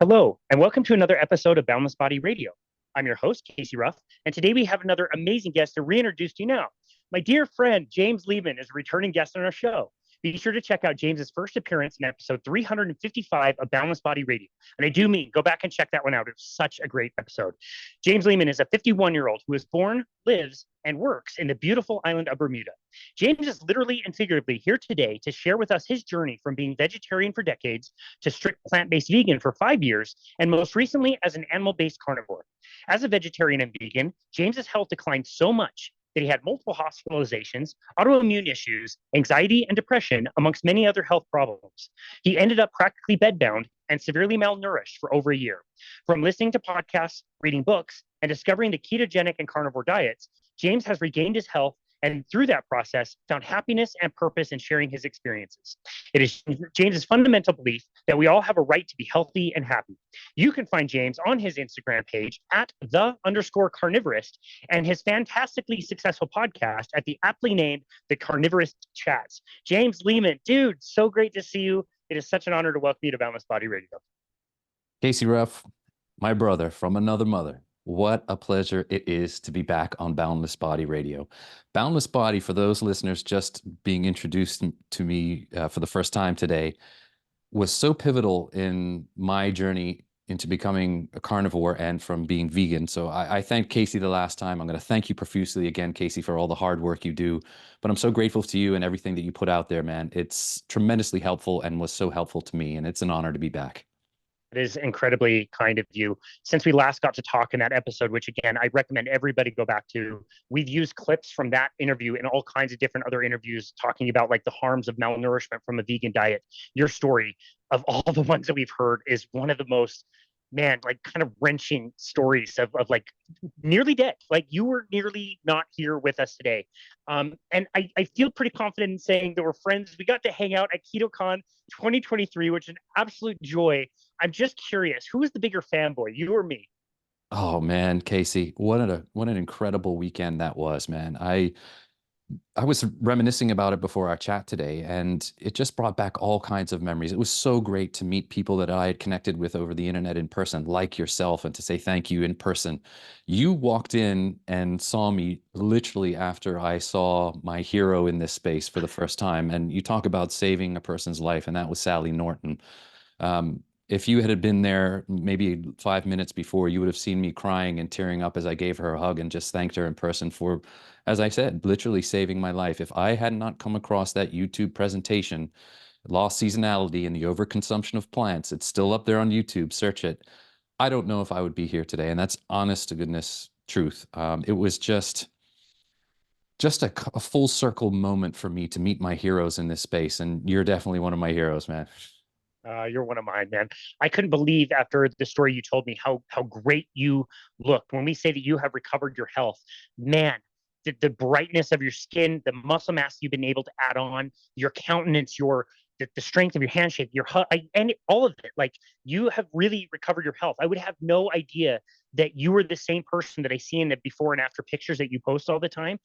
Hello, and welcome to another episode of Boundless Body Radio. I'm your host, Casey Ruff, and today we have another amazing guest to reintroduce to you now. My dear friend, James Leman, is a returning guest on our show. Be sure to check out James's first appearance in episode 355 of Boundless Body Radio. And I do mean, go back and check that one out. It was such a great episode. James Leman is a 51-year-old who was born, lives, and works in the beautiful island of Bermuda. James is literally and figuratively here today to share with us his journey from being vegetarian for decades to strict plant-based vegan for 5 years, and most recently as an animal-based carnivore. As a vegetarian and vegan, James's health declined so much that he had multiple hospitalizations, autoimmune issues, anxiety, and depression, amongst many other health problems. He ended up practically bedbound and severely malnourished for over a year. From listening to podcasts, reading books, and discovering the ketogenic and carnivore diets, James has regained his health and through that process found happiness and purpose in sharing his experiences. It is James's fundamental belief that we all have a right to be healthy and happy. You can find James on his Instagram page at @the_carnivorist and his fantastically successful podcast at the aptly named The Carnivorist Chats. James Leman, dude, so great to see you. It is such an honor to welcome you to Boundless Body Radio. Casey Ruff, my brother from another mother. What a pleasure it is to be back on Boundless Body Radio. Boundless Body, for those listeners just being introduced to me for the first time today, was so pivotal in my journey into becoming a carnivore and from being vegan. So I thanked Casey the last time. I'm going to thank you profusely again, Casey, for all the hard work you do. But I'm so grateful to you and everything that you put out there, man. It's tremendously helpful and was so helpful to me. And it's an honor to be back. It is incredibly kind of you. Since we last got to talk in that episode, which again, I recommend everybody go back to, we've used clips from that interview in all kinds of different other interviews talking about like the harms of malnourishment from a vegan diet. Your story of all the ones that we've heard is one of the most, man, like kind of wrenching stories of like nearly dead. Like you were nearly not here with us today. And I feel pretty confident in saying that we're friends. We got to hang out at KetoCon 2023, which is an absolute joy. I'm just curious, who is the bigger fanboy, you or me? Oh man, Casey, what an incredible weekend that was, man. I was reminiscing about it before our chat today, and it just brought back all kinds of memories. It was so great to meet people that I had connected with over the internet in person, like yourself, and to say thank you in person. You walked in and saw me literally after I saw my hero in this space for the first time. And you talk about saving a person's life, and that was Sally Norton. If you had been there maybe 5 minutes before, you would have seen me crying and tearing up as I gave her a hug and just thanked her in person for, as I said, literally saving my life. If I had not come across that YouTube presentation, Lost Seasonality and the Overconsumption of Plants, it's still up there on YouTube, search it. I don't know if I would be here today. And that's honest to goodness truth. It was just a full circle moment for me to meet my heroes in this space. And you're definitely one of my heroes, man. You're one of mine, man. I couldn't believe after the story you told me how great you looked. When we say that you have recovered your health, man, the brightness of your skin, the muscle mass you've been able to add on, your countenance, the strength of your handshake, and all of it. Like you have really recovered your health. I would have no idea that you were the same person that I see in the before and after pictures that you post all the time.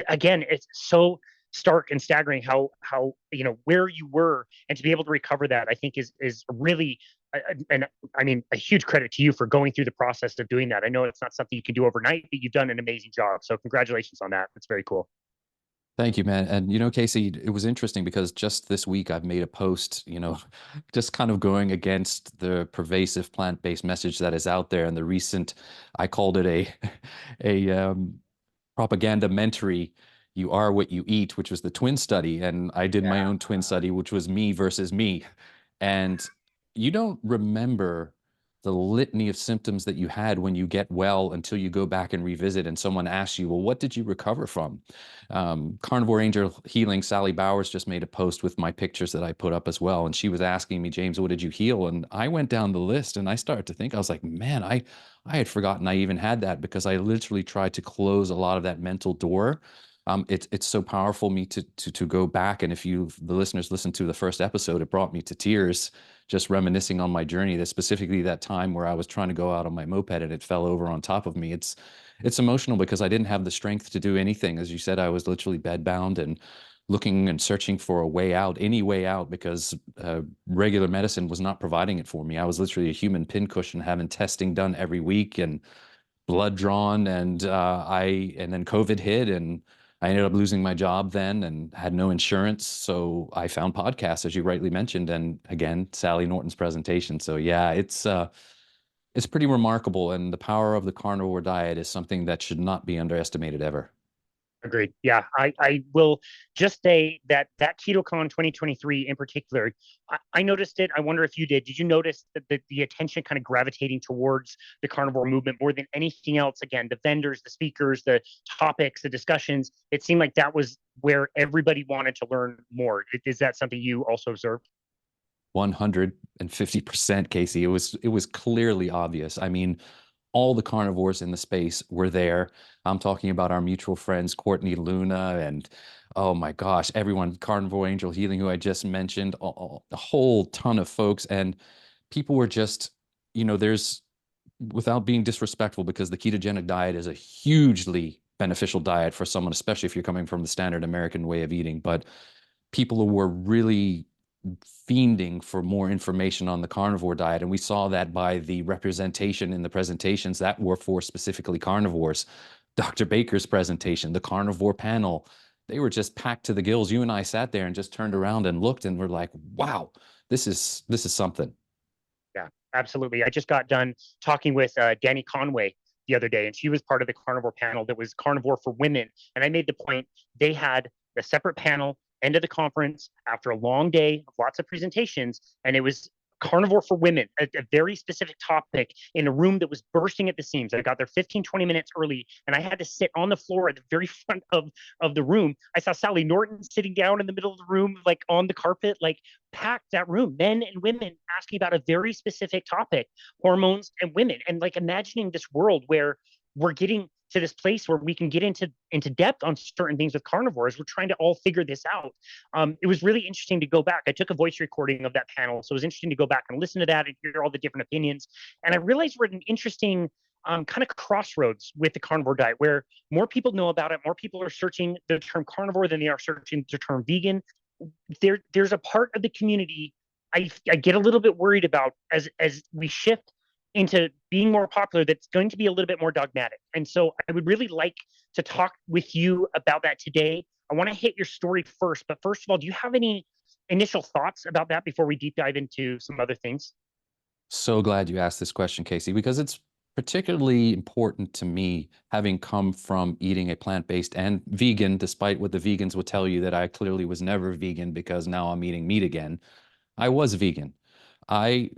Again, it's so stark and staggering how where you were, and to be able to recover that, I think is really and I mean a huge credit to you for going through the process of doing that. I know it's not something you can do overnight, but you've done an amazing job, so congratulations on that. It's very cool. Thank you, man. And Casey, it was interesting because just this week I've made a post, just kind of going against the pervasive plant-based message that is out there. And the recent, I called it a propaganda-mentary, you are what you eat, which was the twin study. And I did my own twin study, which was me versus me. And you don't remember the litany of symptoms that you had when you get well until you go back and revisit and someone asks you, well, what did you recover from? Carnivore Angel Healing, Sally Bowers just made a post with my pictures that I put up as well. And she was asking me, James, what did you heal? And I went down the list and I started to think, I was like, man, I had forgotten I even had that, because I literally tried to close a lot of that mental door. It's so powerful me to go back. And if the listeners listened to the first episode, it brought me to tears, just reminiscing on my journey, that specifically that time where I was trying to go out on my moped and it fell over on top of me. It's emotional because I didn't have the strength to do anything. As you said, I was literally bedbound, and looking and searching for a way out, any way out, because regular medicine was not providing it for me. I was literally a human pincushion, having testing done every week and blood drawn, and then COVID hit, and I ended up losing my job then and had no insurance. So I found podcasts, as you rightly mentioned, and again, Sally Norton's presentation. So yeah, it's pretty remarkable, and the power of the carnivore diet is something that should not be underestimated ever. Agreed. Yeah, I will just say that KetoCon 2023 in particular, I noticed it. I wonder if you did. Did you notice that the attention kind of gravitating towards the carnivore movement more than anything else? Again, the vendors, the speakers, the topics, the discussions. It seemed like that was where everybody wanted to learn more. Is that something you also observed? 150%, Casey. It was clearly obvious. I mean, all the carnivores in the space were there. I'm talking about our mutual friends, Courtney Luna, and oh my gosh, everyone, Carnivore Angel Healing, who I just mentioned, a whole ton of folks. And people were just, there's, without being disrespectful, because the ketogenic diet is a hugely beneficial diet for someone, especially if you're coming from the standard American way of eating. But people who were really fiending for more information on the carnivore diet. And we saw that by the representation in the presentations that were for specifically carnivores. Dr. Baker's presentation, the Carnivore Panel, they were just packed to the gills. You and I sat there and just turned around and looked and were like, wow, this is something. Yeah, absolutely. I just got done talking with Danny Conway the other day, and she was part of the carnivore panel that was carnivore for women. And I made the point they had a separate panel end of the conference after a long day of lots of presentations, and it was carnivore for women, a very specific topic in a room that was bursting at the seams. I got there 15, 20 minutes early, and I had to sit on the floor at the very front of the room. I saw Sally Norton sitting down in the middle of the room, like on the carpet, like packed that room, men and women asking about a very specific topic, hormones and women. And like imagining this world where we're getting to this place where we can get into depth on certain things with carnivores. We're trying to all figure this out. It was really interesting to go back. I took a voice recording of that panel, so it was interesting to go back and listen to that and hear all the different opinions. And I realized we're at an interesting kind of crossroads with the carnivore diet, where more people know about it, more people are searching the term carnivore than they are searching the term vegan. There's a part of the community I get a little bit worried about as we shift into being more popular, that's going to be a little bit more dogmatic. And so I would really like to talk with you about that today. I want to hit your story first, but first of all, do you have any initial thoughts about that before we deep dive into some other things? So glad you asked this question, Casey, because it's particularly important to me, having come from eating a plant-based and vegan, despite what the vegans would tell you that I clearly was never vegan because now I'm eating meat again. I was vegan. I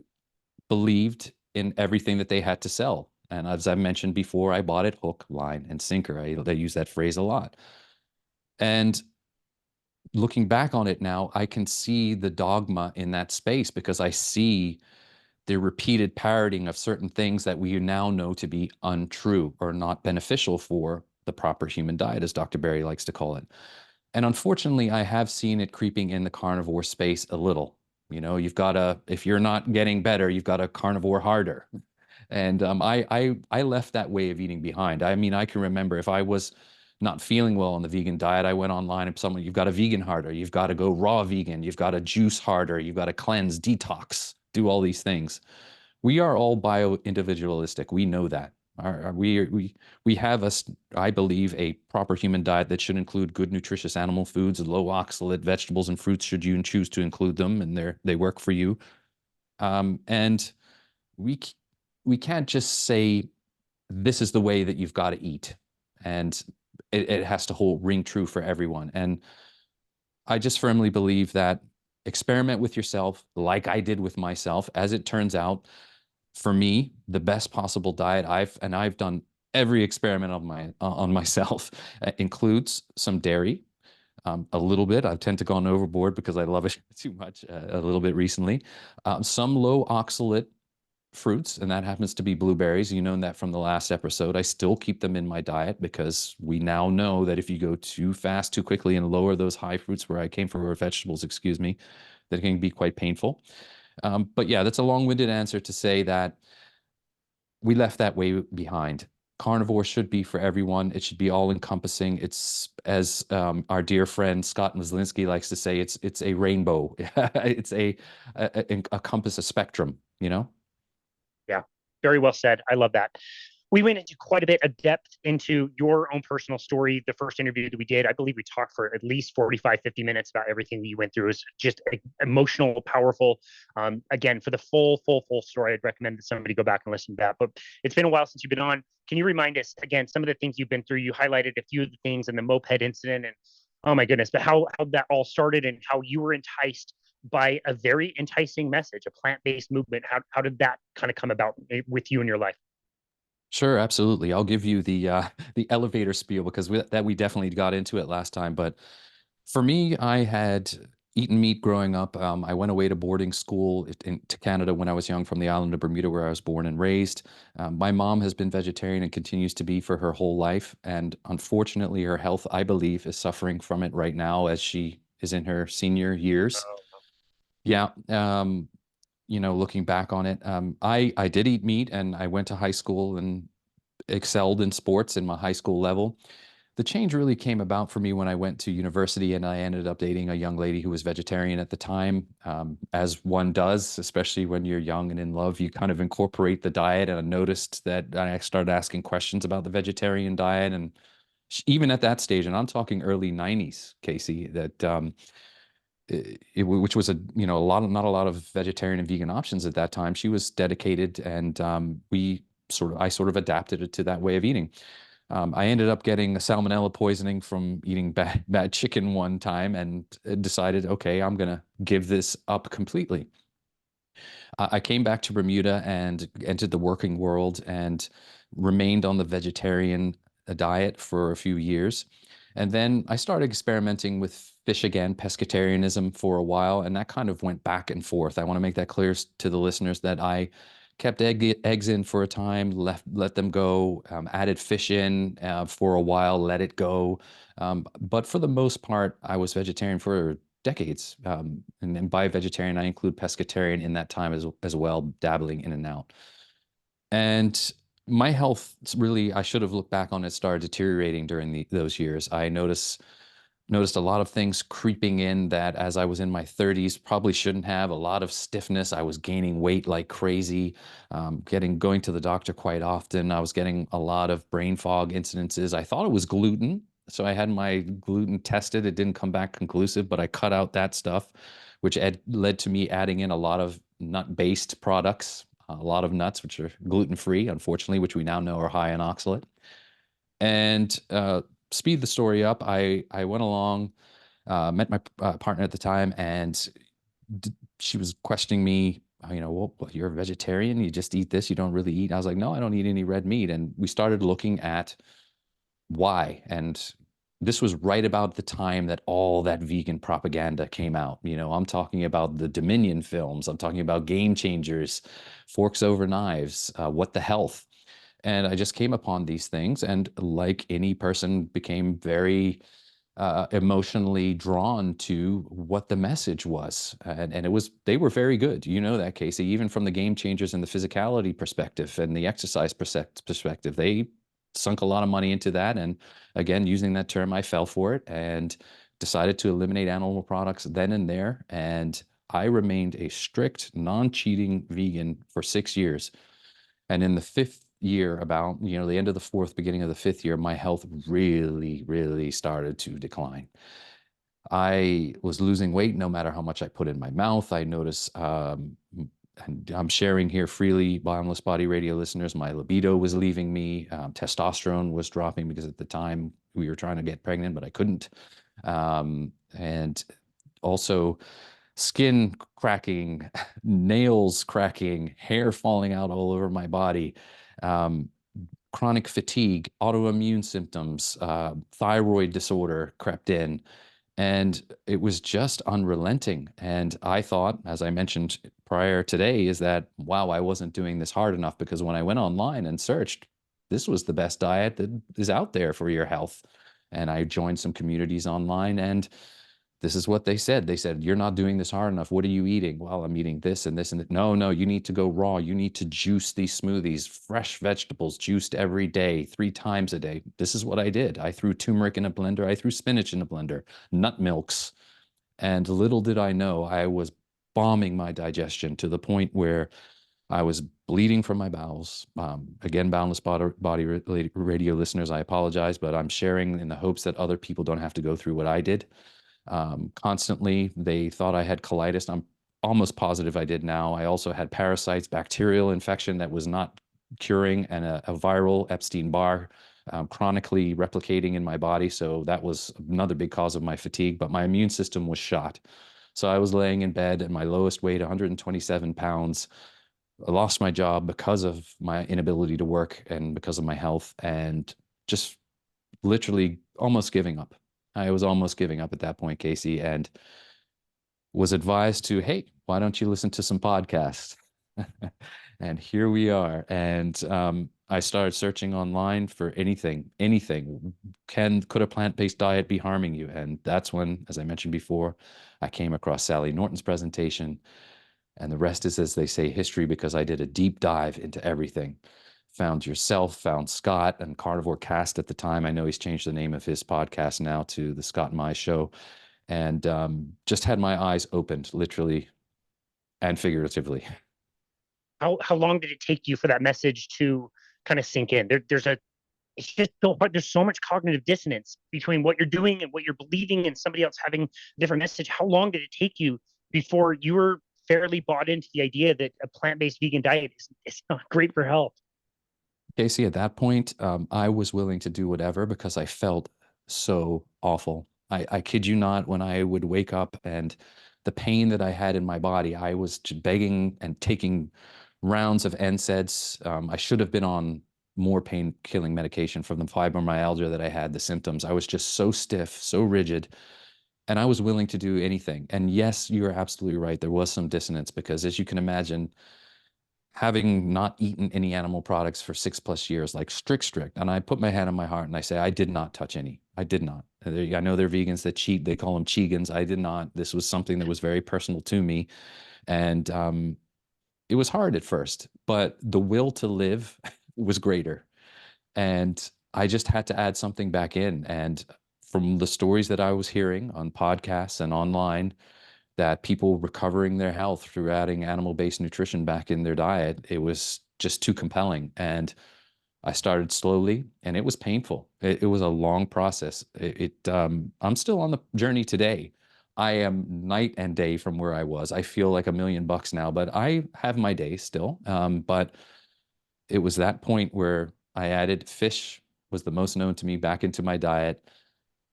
believed in everything that they had to sell. And as I mentioned before, I bought it hook, line, and sinker. I use that phrase a lot. And looking back on it now, I can see the dogma in that space, because I see the repeated parroting of certain things that we now know to be untrue or not beneficial for the proper human diet, as Dr. Berry likes to call it. And unfortunately, I have seen it creeping in the carnivore space a little. You've got to, if you're not getting better, you've got to carnivore harder. And I left that way of eating behind. I mean, I can remember if I was not feeling well on the vegan diet, I went online and someone, you've got to vegan harder, you've got to go raw vegan, you've got to juice harder, you've got to cleanse, detox, do all these things. We are all bio-individualistic. We know that. We have I believe, a proper human diet that should include good, nutritious animal foods, low oxalate vegetables and fruits, should you choose to include them, and they work for you. And we can't just say this is the way that you've got to eat, and it has to ring true for everyone. And I just firmly believe that experiment with yourself, like I did with myself. As it turns out, for me, the best possible diet I've done every experiment on myself includes some dairy, a little bit. I tend to gone overboard because I love it too much a little bit recently. Some low oxalate fruits, and that happens to be blueberries. You know that from the last episode. I still keep them in my diet because we now know that if you go too fast, too quickly, and lower those high fruits where I came from, or vegetables, excuse me, that it can be quite painful. But yeah, that's a long-winded answer to say that we left that way behind. carnivore should be for everyone. It should be all encompassing. It's, as our dear friend Scott Maslinski likes to say, it's a rainbow. It's a compass, a spectrum, you know? Yeah, very well said. I love that. We went into quite a bit of depth into your own personal story. The first interview that we did, I believe we talked for at least 45, 50 minutes about everything that you went through. It was just emotional, powerful. Again, for the full story, I'd recommend that somebody go back and listen to that. But it's been a while since you've been on. Can you remind us again, some of the things you've been through? You highlighted a few of the things in the moped incident and oh my goodness, but how that all started and how you were enticed by a very enticing message, a plant-based movement. How did that kind of come about with you in your life? Sure, absolutely. I'll give you the elevator spiel because we definitely got into it last time. But for me, I had eaten meat growing up. I went away to boarding school to Canada when I was young from the island of Bermuda, where I was born and raised. My mom has been vegetarian and continues to be for her whole life. And unfortunately, her health, I believe, is suffering from it right now as she is in her senior years. Oh, Yeah. Looking back on it, I did eat meat and I went to high school and excelled in sports in my high school level. The change really came about for me when I went to university and I ended up dating a young lady who was vegetarian at the time. As one does, especially when you're young and in love, you kind of incorporate the diet. And I noticed that I started asking questions about the vegetarian diet. And even at that stage, and I'm talking early 90s, Casey, that which was not a lot of vegetarian and vegan options at that time. She was dedicated, and I sort of adapted it to that way of eating. I ended up getting a salmonella poisoning from eating bad chicken one time, and decided, okay, I'm gonna give this up completely. I came back to Bermuda and entered the working world and remained on the vegetarian diet for a few years. And then I started experimenting with fish again, pescatarianism for a while, and that kind of went back and forth. I want to make that clear to the listeners that I kept eggs in for a time, let them go, added fish in for a while, let it go. But for the most part, I was vegetarian for decades. And by vegetarian, I include pescatarian in that time as well, dabbling in and out. And my health really, I should have looked back on it, started deteriorating during those years. I noticed a lot of things creeping in that as I was in my 30s, probably shouldn't have. A lot of stiffness. I was gaining weight like crazy, going to the doctor quite often. I was getting a lot of brain fog incidences. I thought it was gluten. So I had my gluten tested. It didn't come back conclusive, but I cut out that stuff, which led to me adding in a lot of nut-based products, a lot of nuts, which are gluten-free, unfortunately, which we now know are high in oxalate. And speed the story up, I went along, met my partner at the time, and she was questioning me. Well, you're a vegetarian. You just eat this. You don't really eat. I was like, no, I don't eat any red meat. And we started looking at why. And this was right about the time that all that vegan propaganda came out. I'm talking about the Dominion films. I'm talking about Game Changers, Forks Over Knives, What the Health. And I just came upon these things, and like any person, became very emotionally drawn to what the message was. And they were very good. You know that, Casey, even from the Game Changers and the physicality perspective and the exercise perspective, they sunk a lot of money into that. And again, using that term, I fell for it and decided to eliminate animal products then and there. And I remained a strict, non-cheating vegan for 6 years. And in the fifth year, about the end of the fourth, beginning of the fifth year, my health really, really started to decline. I was losing weight no matter how much I put in my mouth. I noticed, and I'm sharing here freely, Boundless Body Radio listeners, my libido was leaving me. Testosterone was dropping because at the time we were trying to get pregnant, but I couldn't. And also skin cracking, nails cracking, hair falling out all over my body, chronic fatigue, autoimmune symptoms, thyroid disorder crept in. And it was just unrelenting. And I thought, as I mentioned prior today, is that, wow, I wasn't doing this hard enough, because when I went online and searched, this was the best diet that is out there for your health. And I joined some communities online, and this is what they said. They said, you're not doing this hard enough. What are you eating? Well, I'm eating this and this and that. No, no, you need to go raw. You need to juice these smoothies, fresh vegetables juiced every day, 3 times a day. This is what I did. I threw turmeric in a blender. I threw spinach in a blender, nut milks. And little did I know, I was bombing my digestion to the point where I was bleeding from my bowels. Again, Boundless Body Radio listeners, I apologize, but I'm sharing in the hopes that other people don't have to go through what I did. Constantly, they thought I had colitis. I'm almost positive I did now. I also had parasites, bacterial infection that was not curing, and a viral Epstein-Barr chronically replicating in my body. So that was another big cause of my fatigue, but my immune system was shot. So I was laying in bed at my lowest weight, 127 pounds. I lost my job because of my inability to work and because of my health, and just literally almost giving up. I was almost giving up at that point, Casey, and was advised to, hey, why don't you listen to some podcasts? And here we are. And I started searching online for anything. Could a plant-based diet be harming you? And that's when, as I mentioned before, I came across Sally Norton's presentation. And the rest is, as they say, history, because I did a deep dive into everything. Found yourself, found Scott, and Carnivore Cast at the time. I know he's changed the name of his podcast now to the Scott and My Show. And just had my eyes opened, literally and figuratively. How long did it take you for that message to kind of sink in? It's just so hard. There's so much cognitive dissonance between what you're doing and what you're believing and somebody else having a different message. How long did it take you before you were fairly bought into the idea that a plant-based vegan diet is not great for health? Casey, at that point, I was willing to do whatever because I felt so awful. I kid you not, when I would wake up and the pain that I had in my body, I was begging and taking rounds of NSAIDs. I should have been on more pain-killing medication from the fibromyalgia that I had, the symptoms. I was just so stiff, so rigid, and I was willing to do anything. And yes, you're absolutely right. There was some dissonance because, as you can imagine, having not eaten any animal products for 6+ years, like strict, and I put my hand on my heart and I say, I did not touch any. I did not. I know there are vegans that cheat. They call them Chegans. I did not. This was something that was very personal to me. And it was hard at first, but the will to live was greater. And I just had to add something back in. And from the stories that I was hearing on podcasts and online, that people recovering their health through adding animal-based nutrition back in their diet, it was just too compelling. And I started slowly, and it was painful. It was a long process. I'm still on the journey today. I am night and day from where I was. I feel like $1,000,000 now, but I have my days still. But it was that point where I added fish, was the most known to me, back into my diet.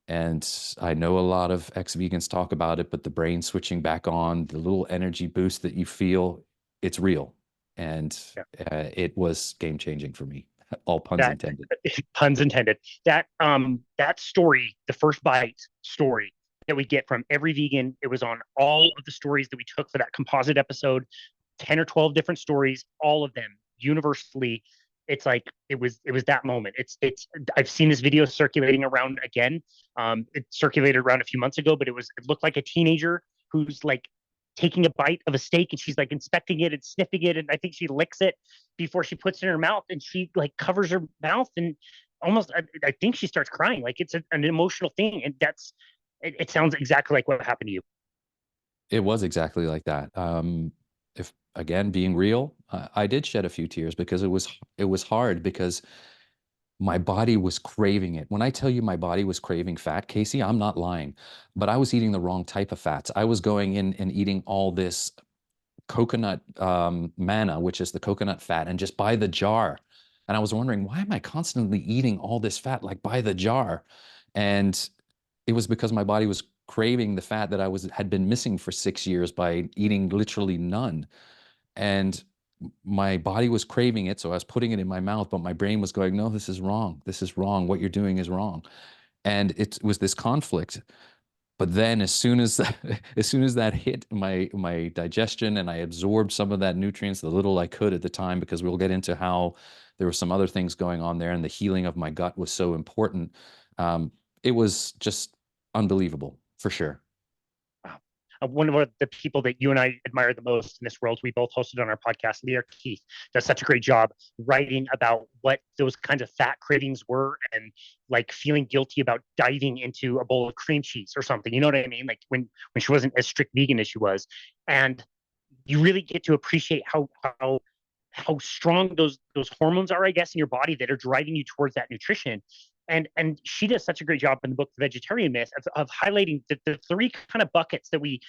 And I know a lot of ex-vegans talk about it, but the brain switching back on, the little energy boost that you feel, it's real. And Yeah. it was game changing for me. All puns That intended. puns intended. That story, the first bite story that we get from every vegan, it was on all of the stories that we took for that composite episode, 10 or 12 different stories, all of them universally. It's like it was that moment. It's I've seen this video circulating around again. It circulated around a few months ago, but it looked like a teenager who's like taking a bite of a steak, and she's like inspecting it and sniffing it, and I think she licks it before she puts it in her mouth, and she like covers her mouth, and almost I think she starts crying. Like it's an emotional thing, and it sounds exactly like what happened to you. It was exactly like that. If again, being real, I did shed a few tears because it was hard because my body was craving it. When I tell you my body was craving fat, Casey, I'm not lying, but I was eating the wrong type of fats. I was going in and eating all this coconut manna, which is the coconut fat, and just by the jar. And I was wondering, why am I constantly eating all this fat, like by the jar? And it was because my body was craving the fat that had been missing for 6 years by eating literally none. And my body was craving it, so I was putting it in my mouth, but my brain was going, no, this is wrong. This is wrong. What you're doing is wrong. And it was this conflict. But then as soon as as soon as that hit my digestion and I absorbed some of that nutrients, the little I could at the time, because we'll get into how there were some other things going on there, and the healing of my gut was so important. It was just unbelievable, for sure. one of the people that you and I admire the most in this world, we both hosted on our podcast, Leah Keith, does such a great job writing about what those kinds of fat cravings were, and like feeling guilty about diving into a bowl of cream cheese or something. You know what I mean? Like when she wasn't as strict vegan as she was. And you really get to appreciate how strong those hormones are, I guess, in your body that are driving you towards that nutrition. And she does such a great job in the book The Vegetarian Myth of highlighting the three kind of buckets that we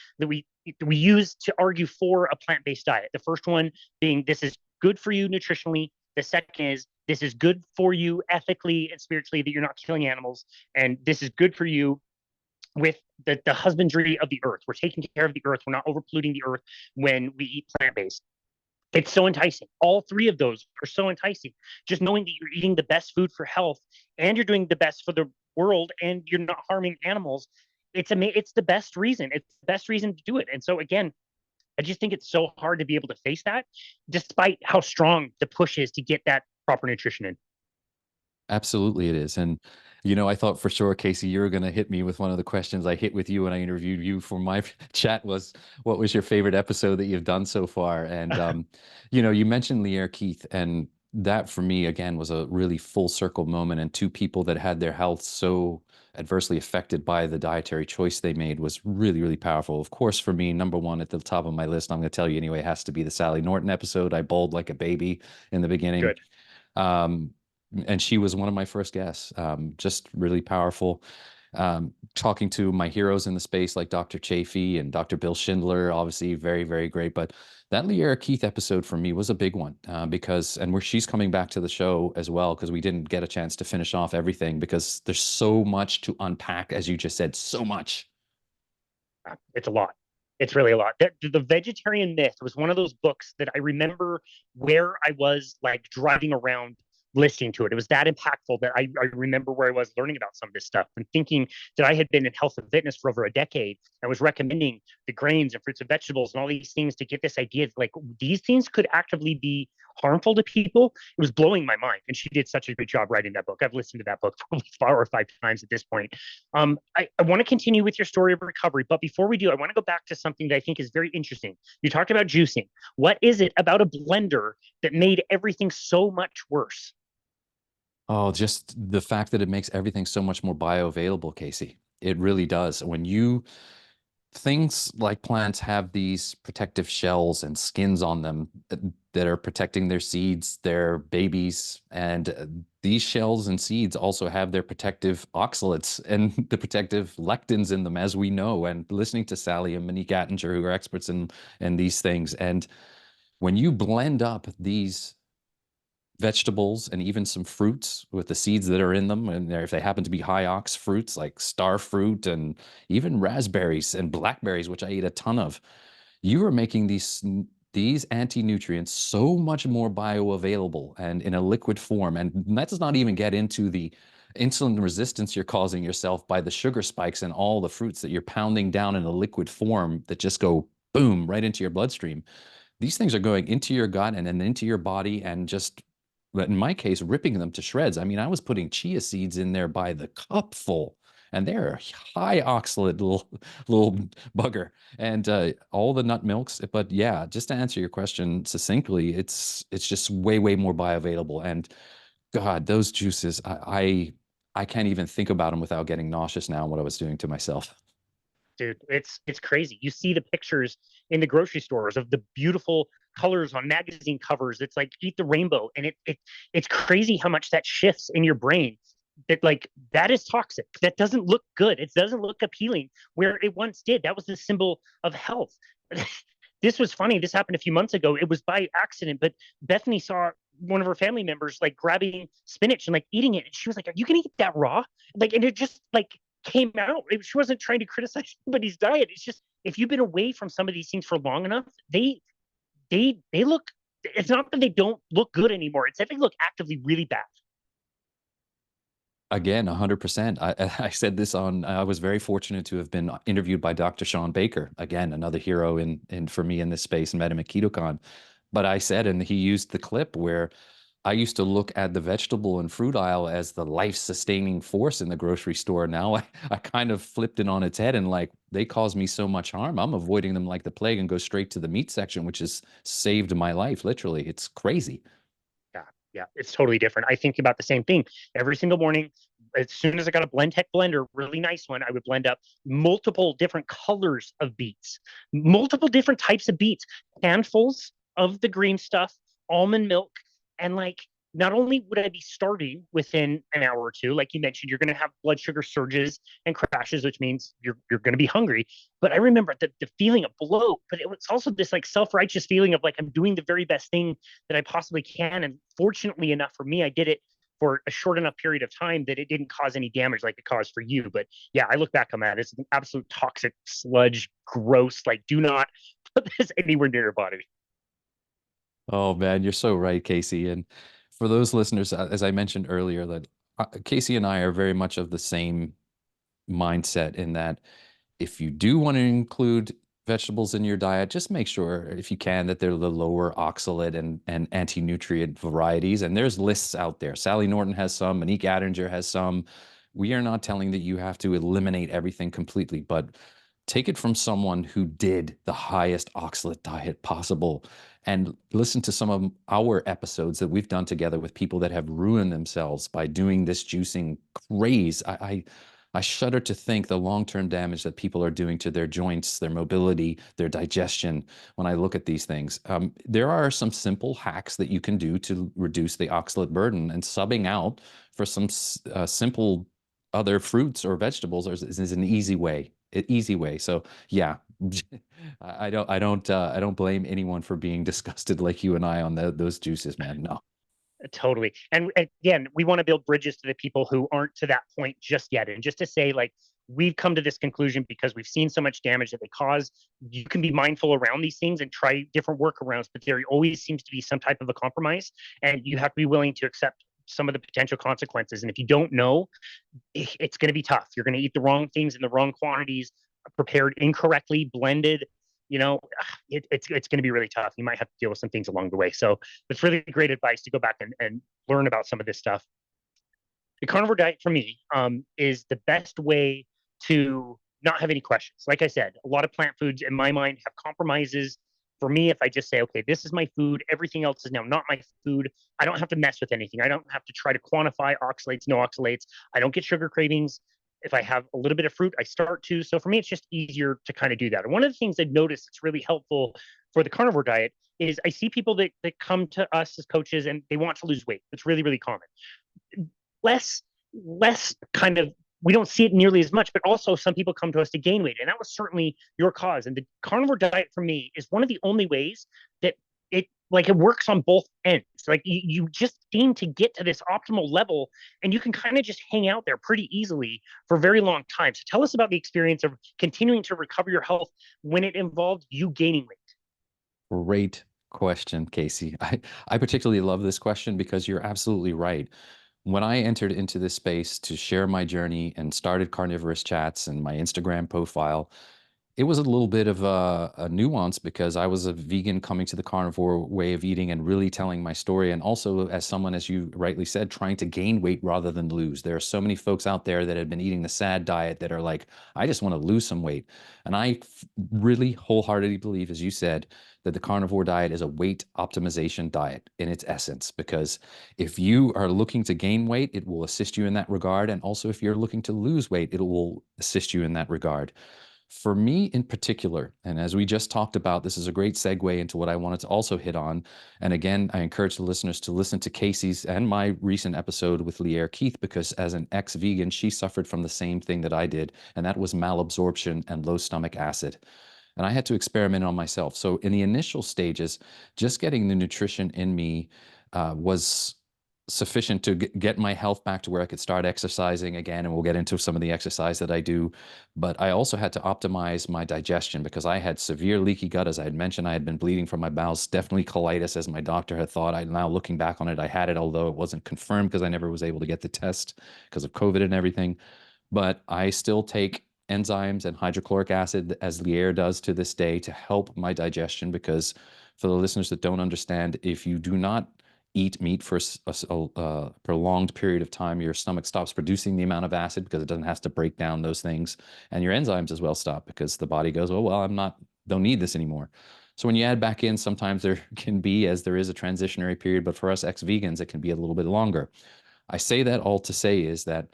use to argue for a plant-based diet. The first one being, this is good for you nutritionally. The second is, this is good for you ethically and spiritually, that you're not killing animals. And this is good for you with the husbandry of the earth. We're taking care of the earth. We're not overpolluting the earth when we eat plant-based. It's so enticing. All three of those are so enticing. Just knowing that you're eating the best food for health, and you're doing the best for the world, and you're not harming animals. It's the best reason. It's the best reason to do it. And so again, I just think it's so hard to be able to face that, despite how strong the push is to get that proper nutrition in. Absolutely, it is. And, I thought for sure, Casey, you were going to hit me with one of the questions I hit with you when I interviewed you for my chat was, what was your favorite episode that you've done so far? And, you mentioned Lear Keith, and that for me, again, was a really full circle moment. And two people that had their health so adversely affected by the dietary choice they made was really, really powerful. Of course, for me, number one at the top of my list, I'm going to tell you anyway, has to be the Sally Norton episode. I bawled like a baby in the beginning. Good. And she was one of my first guests. Just really powerful. Talking to my heroes in the space like Dr. Chafee and Dr. Bill Schindler, obviously very, very great. But that Leara Keith episode for me was a big one and she's coming back to the show as well, because we didn't get a chance to finish off everything because there's so much to unpack, as you just said, so much. It's a lot. It's really a lot. The Vegetarian Myth was one of those books that I remember where I was like driving around listening to it. It was that impactful that I remember where I was learning about some of this stuff and thinking that I had been in health and fitness for over a decade. I was recommending the grains and fruits and vegetables and all these things to get this idea that like these things could actively be harmful to people. It was blowing my mind. And she did such a great job writing that book. I've listened to that book probably 4 or 5 times at this point. I want to continue with your story of recovery, but before we do, I want to go back to something that I think is very interesting. You talked about juicing. What is it about a blender that made everything so much worse? Oh, just the fact that it makes everything so much more bioavailable, Casey. It really does. Things like plants have these protective shells and skins on them that are protecting their seeds, their babies, and these shells and seeds also have their protective oxalates and the protective lectins in them, as we know. And listening to Sally and Monique Attinger, who are experts in these things, and when you blend up these vegetables and even some fruits with the seeds that are in them, and if they happen to be high ox fruits like star fruit and even raspberries and blackberries, which I eat a ton of, you are making these anti-nutrients so much more bioavailable and in a liquid form. And that does not even get into the insulin resistance you're causing yourself by the sugar spikes and all the fruits that you're pounding down in a liquid form that just go boom right into your bloodstream. These things are going into your gut and then into your body and just, but in my case, ripping them to shreds. I mean, I was putting chia seeds in there by the cupful, and they're a high oxalate little bugger, and all the nut milks. But yeah, just to answer your question succinctly, it's just way, way more bioavailable. And God, those juices, I can't even think about them without getting nauseous now, what I was doing to myself. Dude, it's crazy. You see the pictures in the grocery stores of the beautiful colors on magazine covers. It's like eat the rainbow, and it's crazy how much that shifts in your brain. That like that is toxic. That doesn't look good. It doesn't look appealing where it once did. That was the symbol of health. This was funny. This happened a few months ago. It was by accident, but Bethany saw one of her family members like grabbing spinach and like eating it, and she was like, "Are you gonna eat that raw?" Like, and it just like came out. She wasn't trying to criticize anybody's diet. It's just if you've been away from some of these things for long enough, they look. It's not that they don't look good anymore. It's that they look actively really bad. Again, 100%. I said this I was very fortunate to have been interviewed by Dr. Sean Baker, again, another hero in for me in this space, and met him at KetoCon. But I said, and he used the clip where I used to look at the vegetable and fruit aisle as the life-sustaining force in the grocery store. Now I kind of flipped it on its head and like they cause me so much harm. I'm avoiding them like the plague and go straight to the meat section, which has saved my life, literally. It's crazy. Yeah, yeah, it's totally different. I think about the same thing every single morning. As soon as I got a Blend Tech blender, really nice one, I would blend up multiple different colors of beets, multiple different types of beets, handfuls of the green stuff, almond milk, and like not only would I be starving within an hour or two, like you mentioned, you're going to have blood sugar surges and crashes, which means you're going to be hungry. But I remember the feeling of bloat, but it was also this like self-righteous feeling of like I'm doing the very best thing that I possibly can. And fortunately enough for me, I did it for a short enough period of time that it didn't cause any damage like it caused for you. But yeah, I look back on that. It's an absolute toxic sludge, gross. Like, do not put this anywhere near your body. Oh man, you're so right, Casey. And for those listeners, as I mentioned earlier, that Casey and I are very much of the same mindset in that if you do want to include vegetables in your diet, just make sure, if you can, that they're the lower oxalate and anti-nutrient varieties. And there's lists out there. Sally Norton has some, Monique Addinger has some. We are not telling that you have to eliminate everything completely, but take it from someone who did the highest oxalate diet possible and listen to some of our episodes that we've done together with people that have ruined themselves by doing this juicing craze. I shudder to think the long-term damage that people are doing to their joints, their mobility, their digestion when I look at these things. There are some simple hacks that you can do to reduce the oxalate burden, and subbing out for some simple other fruits or vegetables is an easy way. Easy way. So yeah, I don't blame anyone for being disgusted like you and I on those juices, man. No. Totally. And again, we want to build bridges to the people who aren't to that point just yet. And just to say, like, we've come to this conclusion because we've seen so much damage that they cause. You can be mindful around these things and try different workarounds, but there always seems to be some type of a compromise. And you have to be willing to accept some of the potential consequences. And if you don't know, it's going to be tough. You're going to eat the wrong things in the wrong quantities, prepared incorrectly, blended. You know, it's going to be really tough. You might have to deal with some things along the way. So it's really great advice to go back and learn about some of this stuff. The carnivore diet for me is the best way to not have any questions. Like I said, a lot of plant foods in my mind have compromises. For me, if I just say, okay, this is my food, everything else is now not my food, I don't have to mess with anything. I don't have to try to quantify oxalates, no oxalates. I don't get sugar cravings. If I have a little bit of fruit, I start to. So for me, it's just easier to kind of do that. And one of the things I've noticed that's really helpful for the carnivore diet is I see people that come to us as coaches and they want to lose weight. It's really, really common. Less kind of, we don't see it nearly as much, but also some people come to us to gain weight, and that was certainly your cause. And the carnivore diet for me is one of the only ways that it works on both ends. Like you just seem to get to this optimal level, and you can kind of just hang out there pretty easily for a very long time. So tell us about the experience of continuing to recover your health when it involved you gaining weight. Great question, Casey. I particularly love this question because you're absolutely right. When I entered into this space to share my journey and started Carnivorous Chats and my Instagram profile, it was a little bit of a nuance because I was a vegan coming to the carnivore way of eating and really telling my story. And also, as someone, as you rightly said, trying to gain weight rather than lose. There are so many folks out there that have been eating the sad diet that are like, I just want to lose some weight. And I really wholeheartedly believe, as you said, that the carnivore diet is a weight optimization diet in its essence. Because if you are looking to gain weight, it will assist you in that regard. And also, if you're looking to lose weight, it will assist you in that regard. For me in particular, and as we just talked about, this is a great segue into what I wanted to also hit on. And again, I encourage the listeners to listen to Casey's and my recent episode with Leaire Keith, because as an ex-vegan, she suffered from the same thing that I did, and that was malabsorption and low stomach acid. And I had to experiment on myself. So in the initial stages, just getting the nutrition in me was sufficient to get my health back to where I could start exercising again. And we'll get into some of the exercise that I do. But I also had to optimize my digestion because I had severe leaky gut. As I had mentioned, I had been bleeding from my bowels, definitely colitis, as my doctor had thought. Now looking back on it, I had it, although it wasn't confirmed because I never was able to get the test because of COVID and everything. But I still take enzymes and hydrochloric acid, as Leaire does to this day, to help my digestion. Because for the listeners that don't understand, if you do not eat meat for a prolonged period of time, your stomach stops producing the amount of acid because it doesn't have to break down those things. And your enzymes as well stop because the body goes, oh, well, don't need this anymore. So when you add back in, sometimes there can be, as there is a transitionary period, but for us ex-vegans, it can be a little bit longer. I say that all to say is that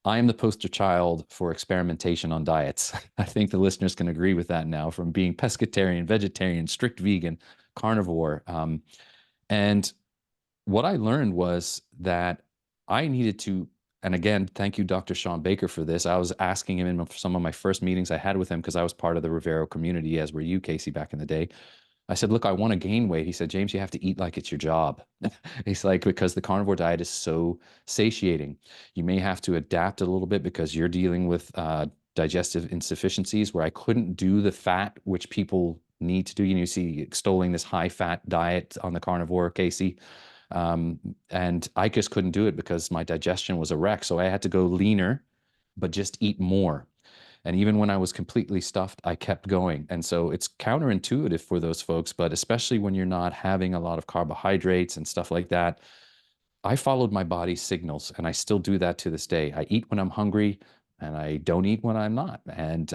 I am the poster child for experimentation on diets. I think the listeners can agree with that now, from being pescatarian, vegetarian, strict vegan, carnivore. And what I learned was that I needed to, and again, thank you, Dr. Sean Baker, for this. I was asking him in some of my first meetings I had with him because I was part of the Rivero community, as were you, Casey, back in the day. I said, look, I want to gain weight. He said, James, you have to eat like it's your job. He's like, because the carnivore diet is so satiating. You may have to adapt a little bit because you're dealing with digestive insufficiencies where I couldn't do the fat, which people need to do. You see extolling this high fat diet on the carnivore, Casey. And I just couldn't do it because my digestion was a wreck. So I had to go leaner, but just eat more. And even when I was completely stuffed, I kept going. And so it's counterintuitive for those folks, but especially when you're not having a lot of carbohydrates and stuff like that, I followed my body's signals, and I still do that to this day. I eat when I'm hungry and I don't eat when I'm not. And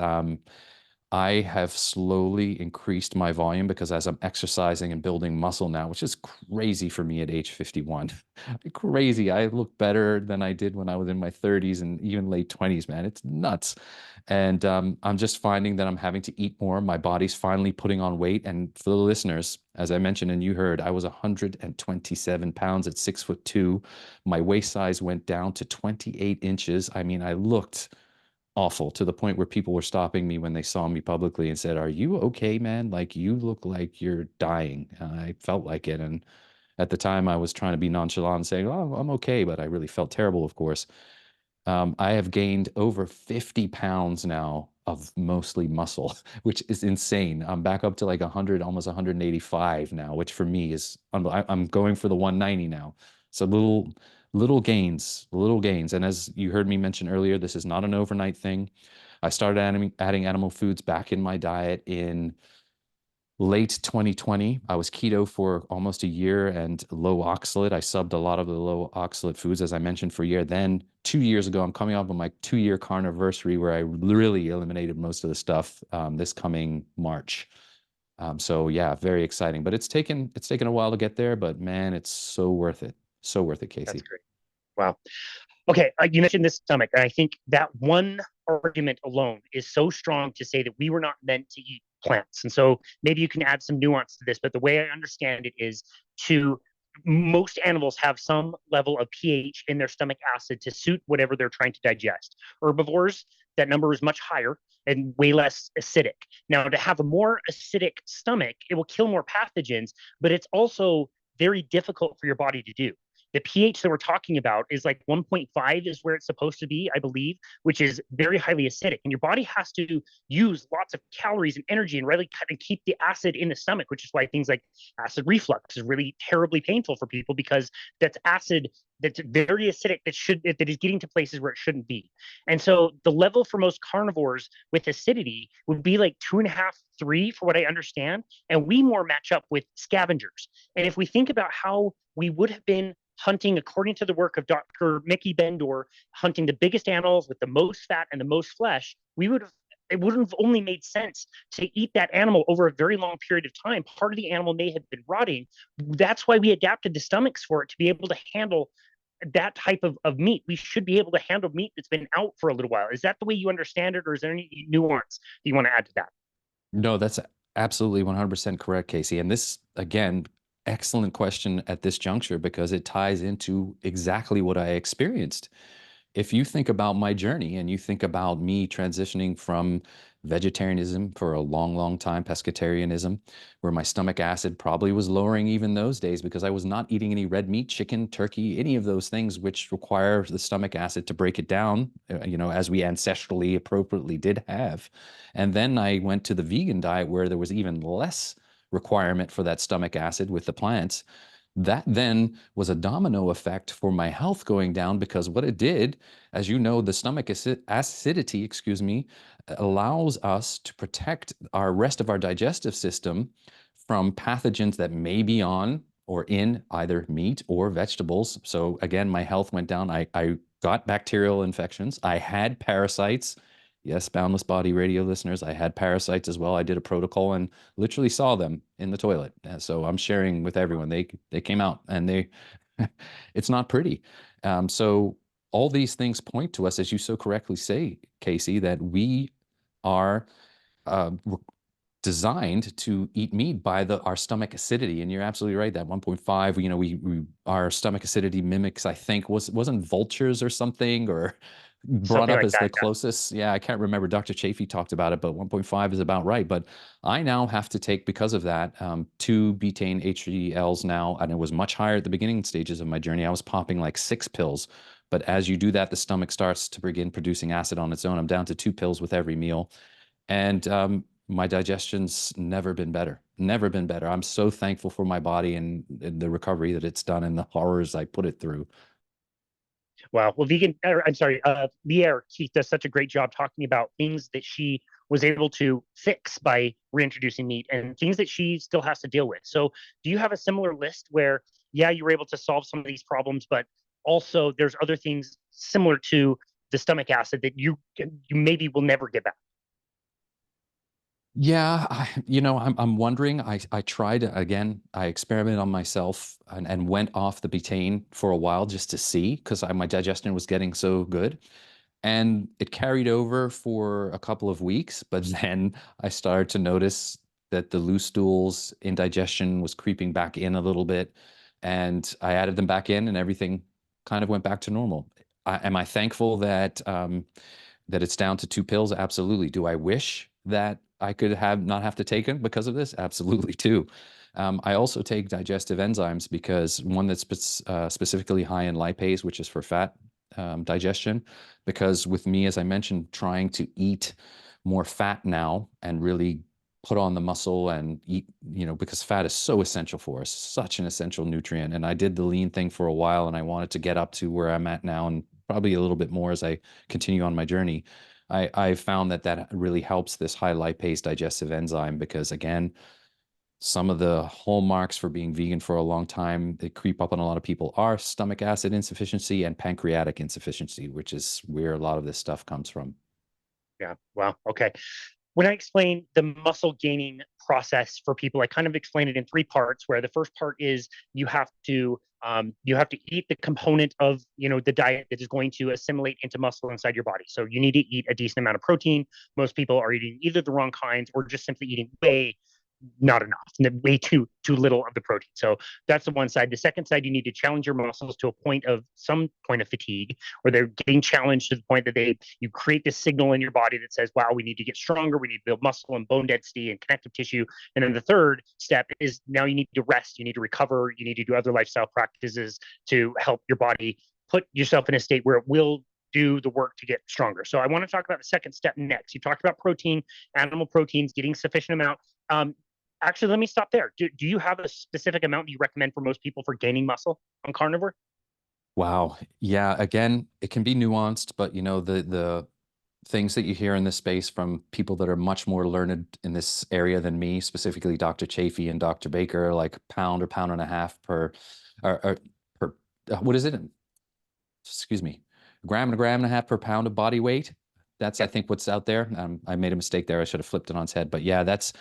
I have slowly increased my volume because as I'm exercising and building muscle now, which is crazy for me at age 51, crazy. I look better than I did when I was in my 30s and even late 20s, man. It's nuts. And I'm just finding that I'm having to eat more. My body's finally putting on weight. And for the listeners, as I mentioned and you heard, I was 127 pounds at 6'2". My waist size went down to 28 inches. I mean, I looked awful to the point where people were stopping me when they saw me publicly and said, "Are you okay, man? Like, you look like you're dying." I felt like it. And at the time I was trying to be nonchalant, saying, "Oh, I'm okay," but I really felt terrible, of course. I have gained over 50 pounds now of mostly muscle, which is insane. I'm back up to like 100, almost 185 now, which for me is, I'm going for the 190 now. So little gains, little gains. And as you heard me mention earlier, this is not an overnight thing. I started adding animal foods back in my diet in late 2020. I was keto for almost a year and low oxalate. I subbed a lot of the low oxalate foods, as I mentioned, for a year. Then 2 years ago, I'm coming up on my 2-year carniversary where I really eliminated most of the stuff this coming March. So yeah, very exciting. But it's taken a while to get there, but man, it's so worth it. So worth it, That's Casey. great. Wow. Okay, you mentioned this stomach, and I think that one argument alone is so strong to say that we were not meant to eat plants. And so maybe you can add some nuance to this, but the way I understand it is to most animals have some level of pH in their stomach acid to suit whatever they're trying to digest. Herbivores, that number is much higher and way less acidic. Now, to have a more acidic stomach, it will kill more pathogens, but it's also very difficult for your body to do. The pH that we're talking about is like 1.5 is where it's supposed to be, I believe, which is very highly acidic. And your body has to use lots of calories and energy and really kind of keep the acid in the stomach, which is why things like acid reflux is really terribly painful for people because that's acid that's very acidic that is getting to places where it shouldn't be. And so the level for most carnivores with acidity would be like 2.5, 3 for what I understand. And we more match up with scavengers. And if we think about how we would have been hunting, according to the work of Dr. Mickey Bendor, hunting the biggest animals with the most fat and the most flesh, it wouldn't have only made sense to eat that animal over a very long period of time. Part of the animal may have been rotting. That's why we adapted the stomachs for it to be able to handle that type of meat. We should be able to handle meat that's been out for a little while. Is that the way you understand it, or is there any nuance that you want to add to that? No, that's absolutely 100% correct, Casey. And this, again, excellent question at this juncture because it ties into exactly what I experienced. If you think about my journey and you think about me transitioning from vegetarianism for a long time, pescatarianism, where my stomach acid probably was lowering even those days because I was not eating any red meat, chicken, turkey, any of those things which require the stomach acid to break it down, as we ancestrally appropriately did have. And then I went to the vegan diet where there was even less requirement for that stomach acid with the plants. That then was a domino effect for my health going down because what it did, as you know, the stomach acidity, excuse me, allows us to protect our rest of our digestive system from pathogens that may be on or in either meat or vegetables. So again, my health went down. I got bacterial infections. I had parasites. Yes, Boundless Body Radio listeners, I had parasites as well. I did a protocol and literally saw them in the toilet. So I'm sharing with everyone. They came out and they, it's not pretty. So all these things point to us, as you so correctly say, Casey, that we are uh, designed to eat meat by our stomach acidity. And you're absolutely right, that 1.5, we our stomach acidity mimics, I think, wasn't vultures or something, or brought Something up like as that. the Yeah. closest. Yeah, I can't remember. Dr. Chafee talked about it, but 1.5 is about right. But I now have to take, because of that, 2 betaine HDLs now, and it was much higher at the beginning stages of my journey. I was popping like 6 pills. But as you do that, the stomach starts to begin producing acid on its own. I'm down to 2 pills with every meal. And my digestion's never been better. Never been better. I'm so thankful for my body and the recovery that it's done and the horrors I put it through. Wow. Well, Leah Keith does such a great job talking about things that she was able to fix by reintroducing meat and things that she still has to deal with. So, do you have a similar list where, yeah, you were able to solve some of these problems, but also there's other things similar to the stomach acid that you maybe will never get back? Yeah, I'm wondering. I tried again. I experimented on myself and went off the betaine for a while just to see, because my digestion was getting so good. And it carried over for a couple of weeks, but then I started to notice that the loose stools, indigestion was creeping back in a little bit. And I added them back in and everything kind of went back to normal. Am I thankful that it's down to 2 pills? Absolutely. Do I wish that I could not have to take them because of this? Absolutely too. I also take digestive enzymes, because one that's specifically high in lipase, which is for fat digestion. Because with me, as I mentioned, trying to eat more fat now and really put on the muscle and eat, because fat is so essential for us, such an essential nutrient. And I did the lean thing for a while, and I wanted to get up to where I'm at now, and probably a little bit more as I continue on my journey. I found that really helps this high lipase digestive enzyme, because again, some of the hallmarks for being vegan for a long time that creep up on a lot of people are stomach acid insufficiency and pancreatic insufficiency, which is where a lot of this stuff comes from. Yeah. Wow. Okay. When I explain the muscle gaining process for people, I kind of explain it in 3 parts. Where the first part is you have to eat the component of the diet that is going to assimilate into muscle inside your body. So you need to eat a decent amount of protein. Most people are eating either the wrong kinds or just simply eating way not enough, way too little of the protein. So that's the one side. The second side, you need to challenge your muscles to some point of fatigue, where they're getting challenged to the point that you create this signal in your body that says, wow, we need to get stronger, we need to build muscle and bone density and connective tissue. And then the third step is, now you need to rest, you need to recover, you need to do other lifestyle practices to help your body put yourself in a state where it will do the work to get stronger. So I want to talk about the second step next. You talked about protein, animal proteins, getting sufficient amount. Actually, let me stop there. Do you have a specific amount you recommend for most people for gaining muscle on carnivore? Wow. Yeah. Again, it can be nuanced, but the things that you hear in this space from people that are much more learned in this area than me, specifically Dr. Chafee and Dr. Baker, like pound or pound and a half or per, what is it? Excuse me, a gram and a half per pound of body weight. That's, I Yep. think, what's out there. I made a mistake there. I should have flipped it on its head. But yeah, that's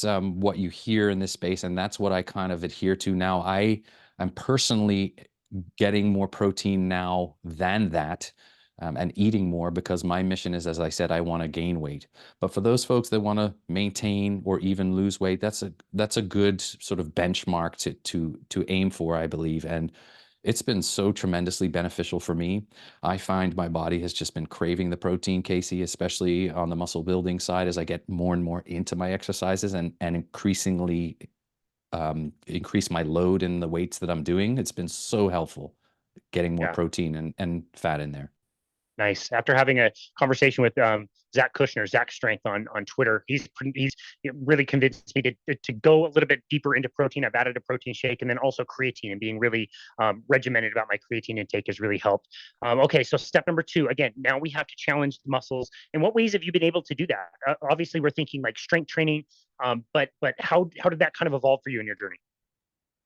what you hear in this space, and that's what I kind of adhere to now. I'm personally getting more protein now than that, and eating more, because my mission is, as I said, I want to gain weight. But for those folks that want to maintain or even lose weight, that's a good sort of benchmark to aim for, I believe. And it's been so tremendously beneficial for me. I find my body has just been craving the protein, Casey, especially on the muscle building side, as I get more and more into my exercises and increasingly increase my load in the weights that I'm doing. It's been so helpful getting more Yeah. protein and fat in there. Nice. After having a conversation with Zach Kushner, Zach Strength on Twitter, he's really convinced me to go a little bit deeper into protein. I've added a protein shake, and then also creatine, and being really regimented about my creatine intake has really helped. Okay, so step number 2, again, now we have to challenge the muscles. In what ways have you been able to do that? Obviously, we're thinking like strength training, but how did that kind of evolve for you in your journey?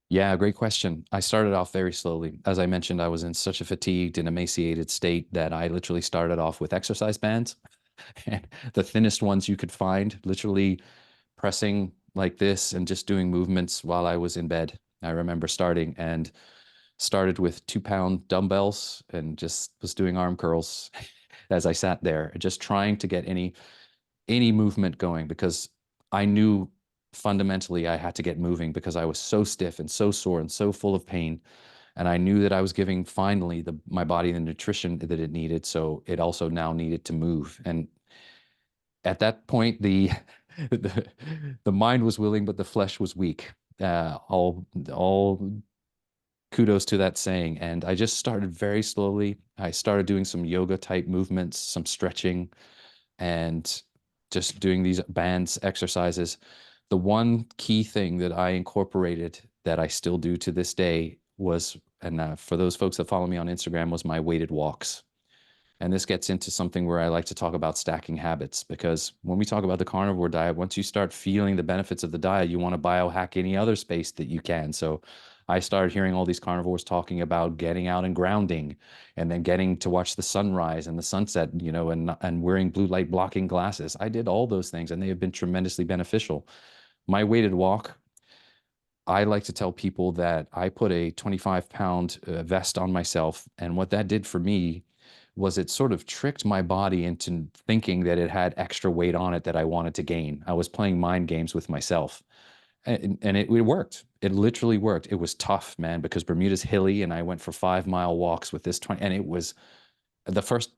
Yeah, great question. I started off very slowly. As I mentioned, I was in such a fatigued and emaciated state that I literally started off with exercise bands and the thinnest ones you could find, literally pressing like this and just doing movements while I was in bed. I remember started with 2 pound dumbbells and just was doing arm curls as I sat there, just trying to get any movement going because I knew fundamentally I had to get moving because I was so stiff and so sore and so full of pain. And I knew that I was giving finally my body the nutrition that it needed. So it also now needed to move. And at that point, the, the mind was willing, but the flesh was weak. All kudos to that saying. And I just started very slowly. I started doing some yoga type movements, some stretching, and just doing these bands exercises. The one key thing that I incorporated that I still do to this day was, and for those folks that follow me on Instagram, was my weighted walks. And this gets into something where I like to talk about stacking habits because when we talk about the carnivore diet, once you start feeling the benefits of the diet, you want to biohack any other space that you can. So I started hearing all these carnivores talking about getting out and grounding and then getting to watch the sunrise and the sunset, and wearing blue light blocking glasses. I did all those things and they have been tremendously beneficial. My weighted walk, I like to tell people that I put a 25-pound vest on myself. And what that did for me was it sort of tricked my body into thinking that it had extra weight on it that I wanted to gain. I was playing mind games with myself. And it worked. It literally worked. It was tough, man, because Bermuda's hilly and I went for 5 mile walks with this 20, and it was the first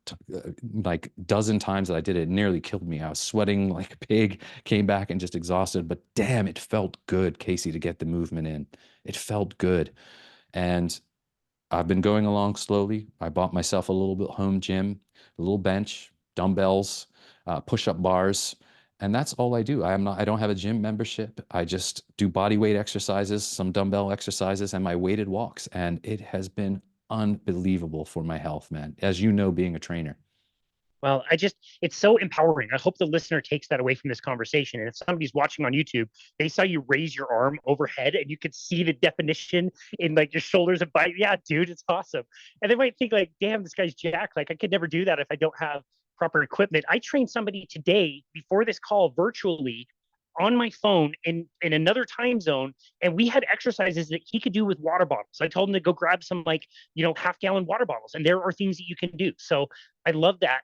like dozen times that I did it, it nearly killed me. I was sweating like a pig, came back and just exhausted, but damn, it felt good, Casey, to get the movement in. It felt good. And I've been going along slowly. I bought myself a little bit home gym, a little bench, dumbbells, push-up bars, and that's all I do. I don't have a gym membership. I just do body weight exercises, some dumbbell exercises, and my weighted walks, and it has been unbelievable for my health, man. As you know, being a trainer. Well, it's so empowering. I hope the listener takes that away from this conversation. And if somebody's watching on YouTube, they saw you raise your arm overhead and you could see the definition in like your shoulders and bite. Yeah, dude, it's awesome. And they might think like, damn, this guy's jacked. Like I could never do that if I don't have proper equipment. I trained somebody today before this call virtually on my phone in another time zone, and we had exercises that he could do with water bottles. I told him to go grab some like, half-gallon water bottles, and there are things that you can do. So I love that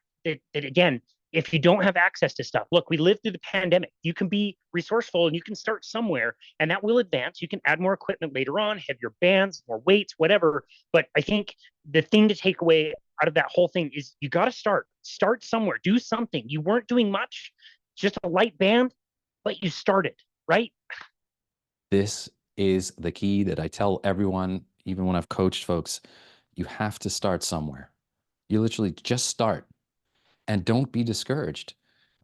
again, if you don't have access to stuff, look, we lived through the pandemic. You can be resourceful and you can start somewhere, and that will advance. You can add more equipment later on, have your bands, more weights, whatever. But I think the thing to take away out of that whole thing is you got to start somewhere, do something. You weren't doing much, just a light band, but you started, right? This is the key that I tell everyone, even when I've coached folks, you have to start somewhere. You literally just start. And don't be discouraged.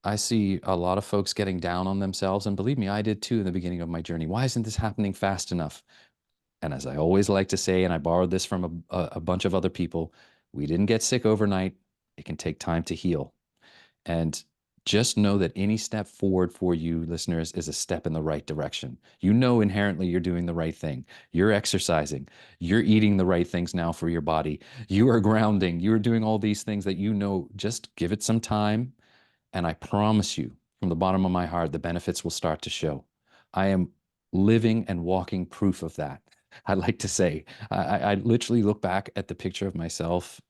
I see a lot of folks getting down on themselves. And believe me, I did too in the beginning of my journey. Why isn't this happening fast enough? And as I always like to say, and I borrowed this from a bunch of other people, we didn't get sick overnight. It can take time to heal. And just know that any step forward for you, listeners, is a step in the right direction. You know inherently you're doing the right thing. You're exercising. You're eating the right things now for your body. You are grounding. You're doing all these things that you know. Just give it some time. And I promise you, from the bottom of my heart, the benefits will start to show. I am living and walking proof of that. I like to say, I literally look back at the picture of myself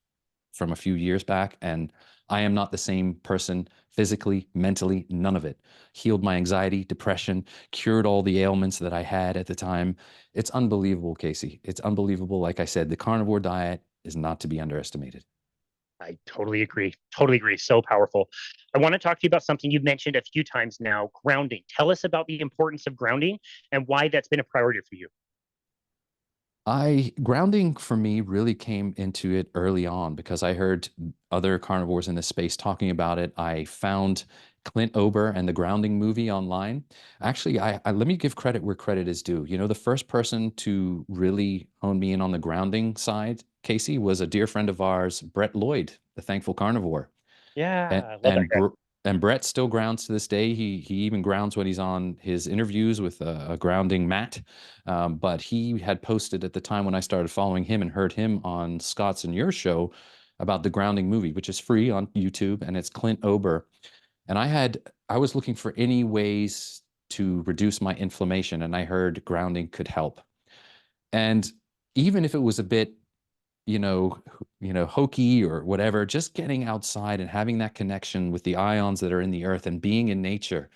from a few years back, and I am not the same person physically, mentally, none of it. Healed my anxiety, depression, cured all the ailments that I had at the time. It's unbelievable, Casey. It's unbelievable. Like I said, the carnivore diet is not to be underestimated. I totally agree. Totally agree. So powerful. I want to talk to you about something you've mentioned a few times now, grounding. Tell us about the importance of grounding and why that's been a priority for you. Grounding for me really came into it early on because I heard other carnivores in this space talking about it. I found Clint Ober and the grounding movie online. Actually, I let me give credit where credit is due. You know, the first person to really hone me in on the grounding side, Casey, was a dear friend of ours, Brett Lloyd, the Thankful Carnivore. Yeah, And I love that and guy. And Brett still grounds to this day. He even grounds when he's on his interviews with a grounding mat. But he had posted at the time when I started following him and heard him on Scott's and your show about the grounding movie, which is free on YouTube, and it's Clint Ober. And I was looking for any ways to reduce my inflammation, and I heard grounding could help. And even if it was a bit, you know, hokey or whatever, just getting outside and having that connection with the ions that are in the earth and being in nature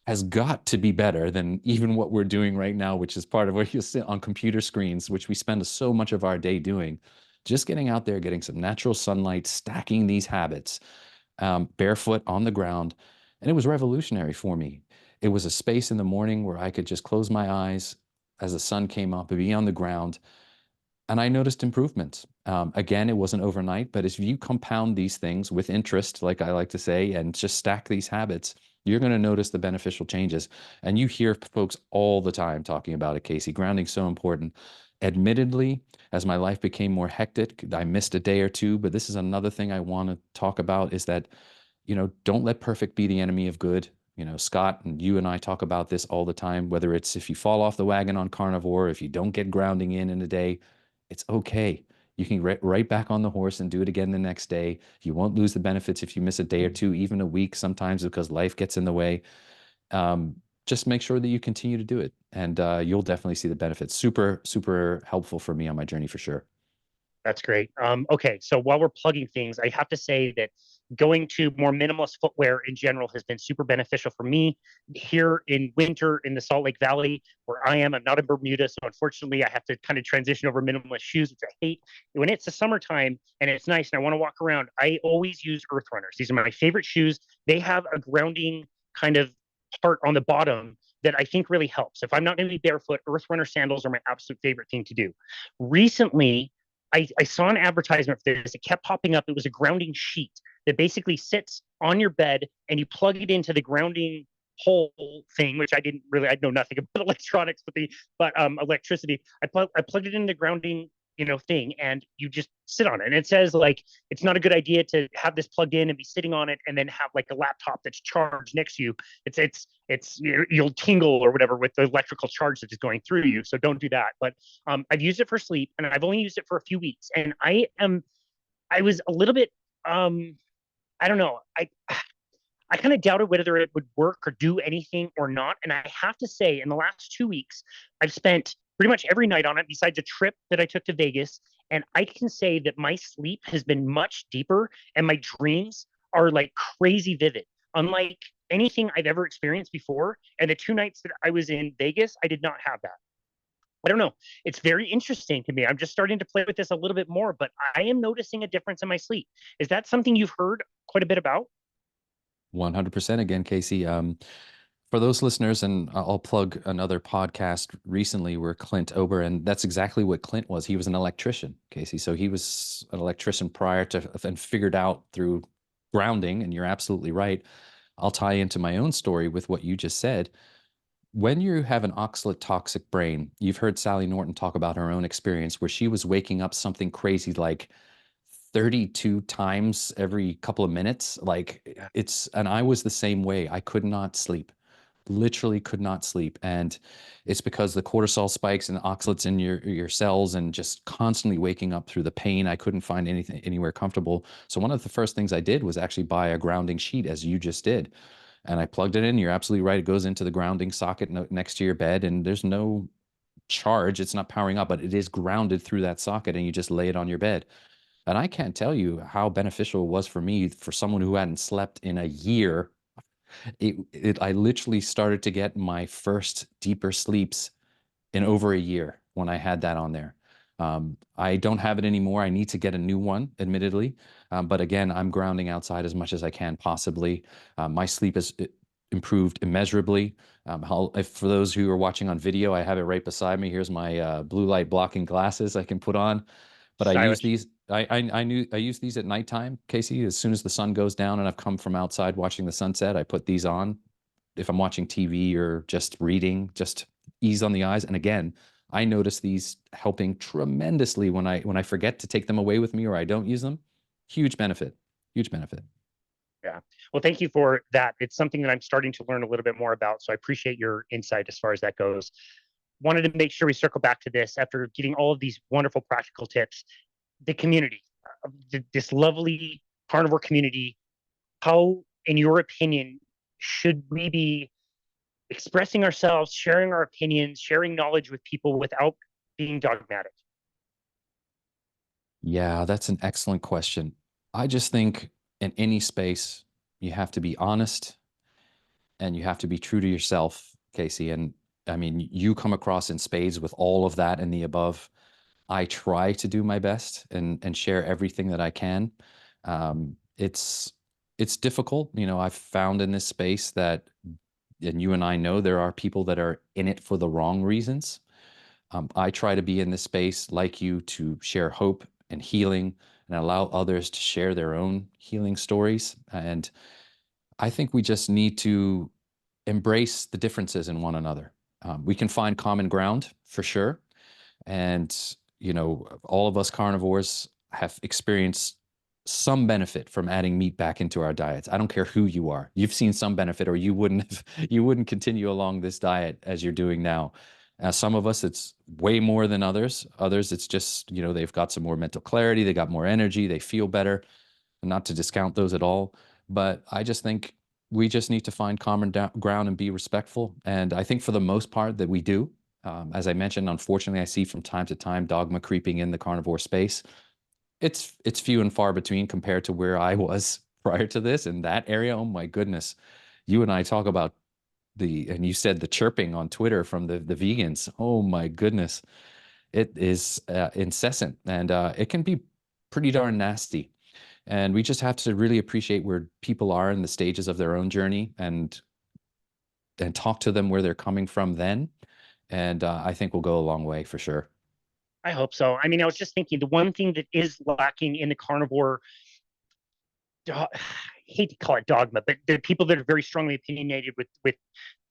has got to be better than even what we're doing right now, which is part of what you sit on computer screens, which we spend so much of our day doing. Just getting out there, getting some natural sunlight, stacking these habits, barefoot on the ground. And it was revolutionary for me. It was a space in the morning where I could just close my eyes as the sun came up and be on the ground. And I noticed improvements. Again, it wasn't overnight, but if you compound these things with interest, like I like to say, and just stack these habits, you're going to notice the beneficial changes. And you hear folks all the time talking about it, Casey. Grounding's so important. Admittedly, as my life became more hectic, I missed a day or two, but this is another thing I want to talk about is that, don't let perfect be the enemy of good. Scott and you and I talk about this all the time, whether it's if you fall off the wagon on carnivore, if you don't get grounding in a day, it's okay. You can get right back on the horse and do it again the next day. You won't lose the benefits if you miss a day or two, even a week sometimes because life gets in the way. Just make sure that you continue to do it, and you'll definitely see the benefits. Super, super helpful for me on my journey for sure. That's great. Okay, so while we're plugging things, I have to say that going to more minimalist footwear in general has been super beneficial for me here in winter in the Salt Lake Valley, where I am. I'm not in Bermuda, so unfortunately, I have to kind of transition over minimalist shoes, which I hate. When it's the summertime and it's nice and I want to walk around, I always use Earth Runners. These are my favorite shoes. They have a grounding kind of part on the bottom that I think really helps. If I'm not going to be barefoot, Earth Runner sandals are my absolute favorite thing to do. Recently, I saw an advertisement for this. It kept popping up. It was a grounding sheet that basically sits on your bed and you plug it into the grounding hole thing, which I know nothing about electronics, but electricity. I plugged it into grounding, thing, and you just sit on it. And it says like it's not a good idea to have this plugged in and be sitting on it and then have like a laptop that's charged next to you. You'll tingle or whatever with the electrical charge that's going through you. So don't do that. But I've used it for sleep, and I've only used it for a few weeks, and I was a little bit I don't know. I kind of doubted whether it would work or do anything or not. And I have to say, in the last 2 weeks, I've spent pretty much every night on it, besides a trip that I took to Vegas. And I can say that my sleep has been much deeper and my dreams are like crazy vivid, unlike anything I've ever experienced before. And the 2 nights that I was in Vegas, I did not have that. I don't know. It's very interesting to me. I'm just starting to play with this a little bit more, but I am noticing a difference in my sleep. Is that something you've heard quite a bit about? 100% again, Casey. For those listeners, and I'll plug another podcast recently where Clint Ober, and that's exactly what Clint was. He was an electrician, Casey. So he was an electrician prior to, and figured out through grounding, and you're absolutely right. I'll tie into my own story with what you just said. When you have an oxalate toxic brain, you've heard Sally Norton talk about her own experience where she was waking up something crazy like 32 times every couple of minutes. And I was the same way. I could not sleep, literally could not sleep. And it's because the cortisol spikes and the oxalates in your cells and just constantly waking up through the pain. I couldn't find anything anywhere comfortable. So one of the first things I did was actually buy a grounding sheet, as you just did. And I plugged it in. You're absolutely right. It goes into the grounding socket next to your bed, and there's no charge. It's not powering up, but it is grounded through that socket, and you just lay it on your bed. And I can't tell you how beneficial it was for me, for someone who hadn't slept in a year. I literally started to get my first deeper sleeps in over a year when I had that on there. I don't have it anymore. I need to get a new one, admittedly. But again, I'm grounding outside as much as I can possibly. My sleep has improved immeasurably. For those who are watching on video, I have it right beside me. Here's my blue light blocking glasses I can put on. But I use Stylish. these. I use these at nighttime, Casey. As soon as the sun goes down and I've come from outside watching the sunset, I put these on. If I'm watching TV or just reading, just ease on the eyes. And again, I notice these helping tremendously when I forget to take them away with me or I don't use them. Huge benefit. Huge benefit. Yeah. Well, thank you for that. It's something that I'm starting to learn a little bit more about. So I appreciate your insight as far as that goes. Wanted to make sure we circle back to this after getting all of these wonderful practical tips. The community, this lovely carnivore community, how, in your opinion, should we be expressing ourselves, sharing our opinions, sharing knowledge with people without being dogmatic? Yeah, that's an excellent question. I just think in any space, you have to be honest and you have to be true to yourself, Casey. And I mean, you come across in spades with all of that and the above. I try to do my best and share everything that I can. It's difficult, I've found in this space that, and you and I know there are people that are in it for the wrong reasons. I try to be in this space like you to share hope and healing and allow others to share their own healing stories. And I think we just need to embrace the differences in one another. We can find common ground for sure. And, all of us carnivores have experienced some benefit from adding meat back into our diets. I don't care who you are. You've seen some benefit or you wouldn't continue along this diet as you're doing now. Some of us, it's way more than others. Others, it's just, they've got some more mental clarity. They got more energy. They feel better. Not to discount those at all. But I just think we just need to find common ground and be respectful. And I think for the most part that we do. As I mentioned, unfortunately, I see from time to time dogma creeping in the carnivore space. It's few and far between compared to where I was prior to this in that area. Oh my goodness. You and I talk about and you said the chirping on Twitter from the vegans. Oh my goodness. It is incessant and it can be pretty darn nasty. And we just have to really appreciate where people are in the stages of their own journey and talk to them where they're coming from then. And I think we'll go a long way for sure. I hope so. I mean, I was just thinking the one thing that is lacking in the carnivore, I hate to call it dogma, but the people that are very strongly opinionated with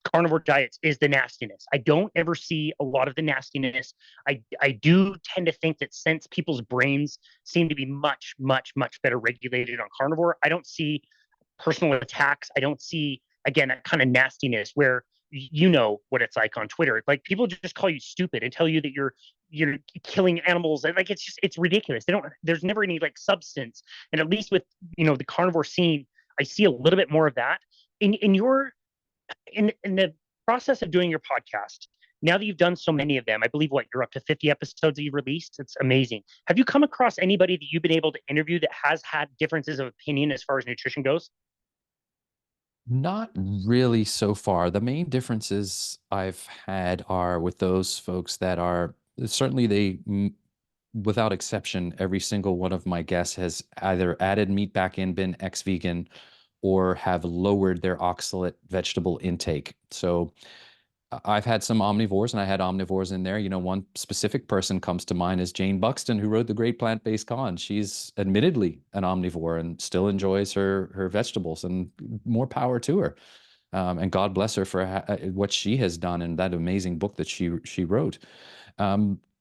carnivore diets is the nastiness. I don't ever see a lot of the nastiness. I do tend to think that since people's brains seem to be much, much, much better regulated on carnivore, I don't see personal attacks. I don't see, again, that kind of nastiness where you know what it's like on Twitter. Like people just call you stupid and tell you that you're killing animals. Like it's ridiculous. They don't, there's never any like substance. And at least with, the carnivore scene, I see a little bit more of that. In your in the process of doing your podcast, now that you've done so many of them, I believe you're up to 50 episodes that you've released. It's amazing. Have you come across anybody that you've been able to interview that has had differences of opinion as far as nutrition goes? Not really so far. The main differences I've had are with those folks that are certainly without exception, every single one of my guests has either added meat back in, been ex-vegan, or have lowered their oxalate vegetable intake. So I've had some omnivores and I had omnivores in there. One specific person comes to mind is Jane Buxton, who wrote the great Plant-Based Con. She's admittedly an omnivore and still enjoys her vegetables, and more power to her. And God bless her for what she has done in that amazing book that she wrote.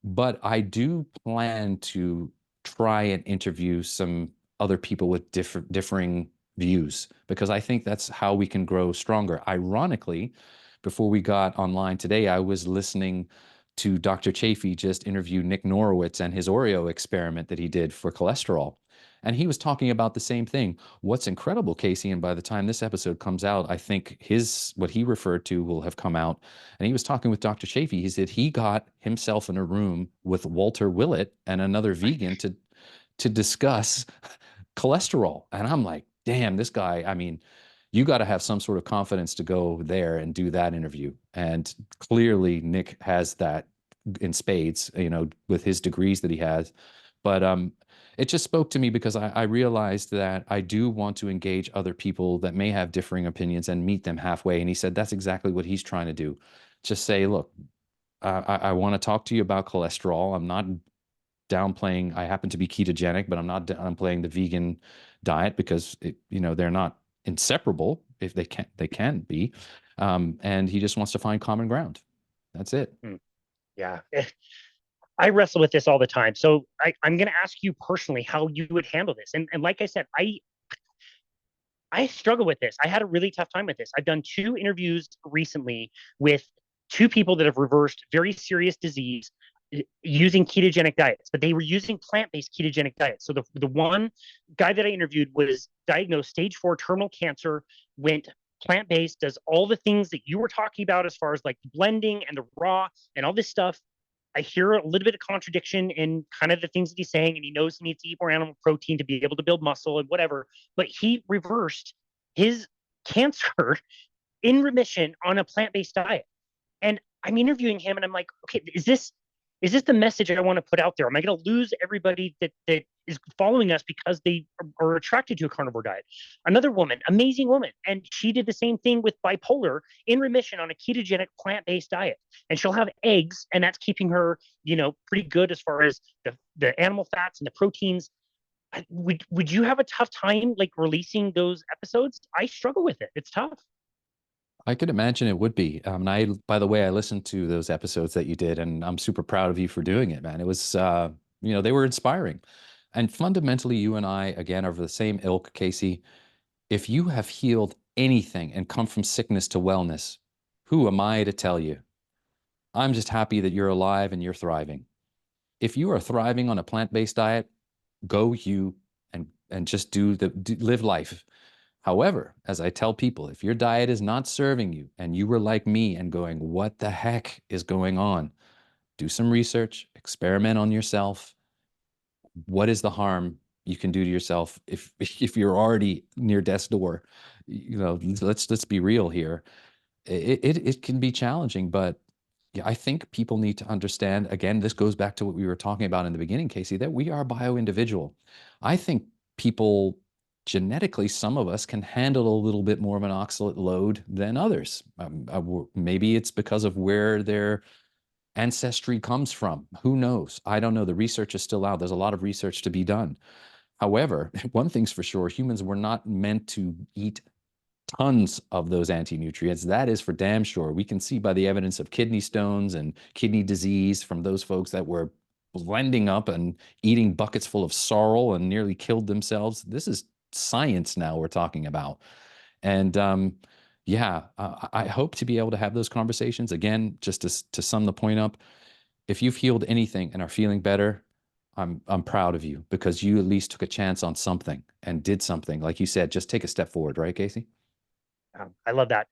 But I do plan to try and interview some other people with differing views, because I think that's how we can grow stronger. Ironically, before we got online today, I was listening to Dr. Chafee just interview Nick Norowitz and his Oreo experiment that he did for cholesterol. And he was talking about the same thing. What's incredible, Casey, and by the time this episode comes out, I think what he referred to will have come out. And he was talking with Dr. Chafee. He said he got himself in a room with Walter Willett and another vegan to discuss cholesterol. And I'm like, damn, this guy, I mean, you got to have some sort of confidence to go there and do that interview. And clearly Nick has that in spades, with his degrees that he has. But it just spoke to me because I realized that I do want to engage other people that may have differing opinions and meet them halfway. And he said that's exactly what he's trying to do. Just say, look, I want to talk to you about cholesterol. I'm not downplaying, I happen to be ketogenic, but I'm not downplaying the vegan diet because they're not inseparable. If they can be. And he just wants to find common ground. That's it. Yeah. I wrestle with this all the time. So I'm going to ask you personally how you would handle this. And like I said, I struggle with this. I had a really tough time with this. I've done 2 interviews recently with 2 people that have reversed very serious disease using ketogenic diets, but they were using plant-based ketogenic diets. So the one guy that I interviewed was diagnosed stage 4 terminal cancer, went plant-based, does all the things that you were talking about as far as like the blending and the raw and all this stuff. I hear a little bit of contradiction in kind of the things that he's saying, and he knows he needs to eat more animal protein to be able to build muscle and whatever. But he reversed his cancer in remission on a plant-based diet. And I'm interviewing him, and I'm like, okay, is this the message I want to put out there? Am I going to lose everybody that is following us because they are attracted to a carnivore diet? Another woman, amazing woman, and she did the same thing with bipolar in remission on a ketogenic plant-based diet. And she'll have eggs, and that's keeping her, pretty good as far as the animal fats and the proteins. Would you have a tough time like releasing those episodes? I struggle with it. It's tough. I could imagine it would be. By the way, I listened to those episodes that you did, and I'm super proud of you for doing it, man. It was, they were inspiring. And fundamentally, you and I, again, are of the same ilk, Casey. If you have healed anything and come from sickness to wellness, who am I to tell you? I'm just happy that you're alive and you're thriving. If you are thriving on a plant-based diet, go you and just live life. However, as I tell people, if your diet is not serving you and you were like me and going, what the heck is going on? Do some research, experiment on yourself. What is the harm you can do to yourself if you're already near death's door? Let's be real here. It can be challenging, but yeah, I think people need to understand, again, this goes back to what we were talking about in the beginning, Casey, that we are bio-individual. I think people genetically, some of us can handle a little bit more of an oxalate load than others. Maybe it's because of where their ancestry comes from. Who knows? I don't know. The research is still out. There's a lot of research to be done. However, one thing's for sure, humans were not meant to eat tons of those anti-nutrients. That is for damn sure. We can see by the evidence of kidney stones and kidney disease from those folks that were blending up and eating buckets full of sorrel and nearly killed themselves. This is science now we're talking about. And I hope to be able to have those conversations. Again, just to sum the point up, if you've healed anything and are feeling better, I'm proud of you because you at least took a chance on something and did something. Like you said, just take a step forward, right, Casey? I love that.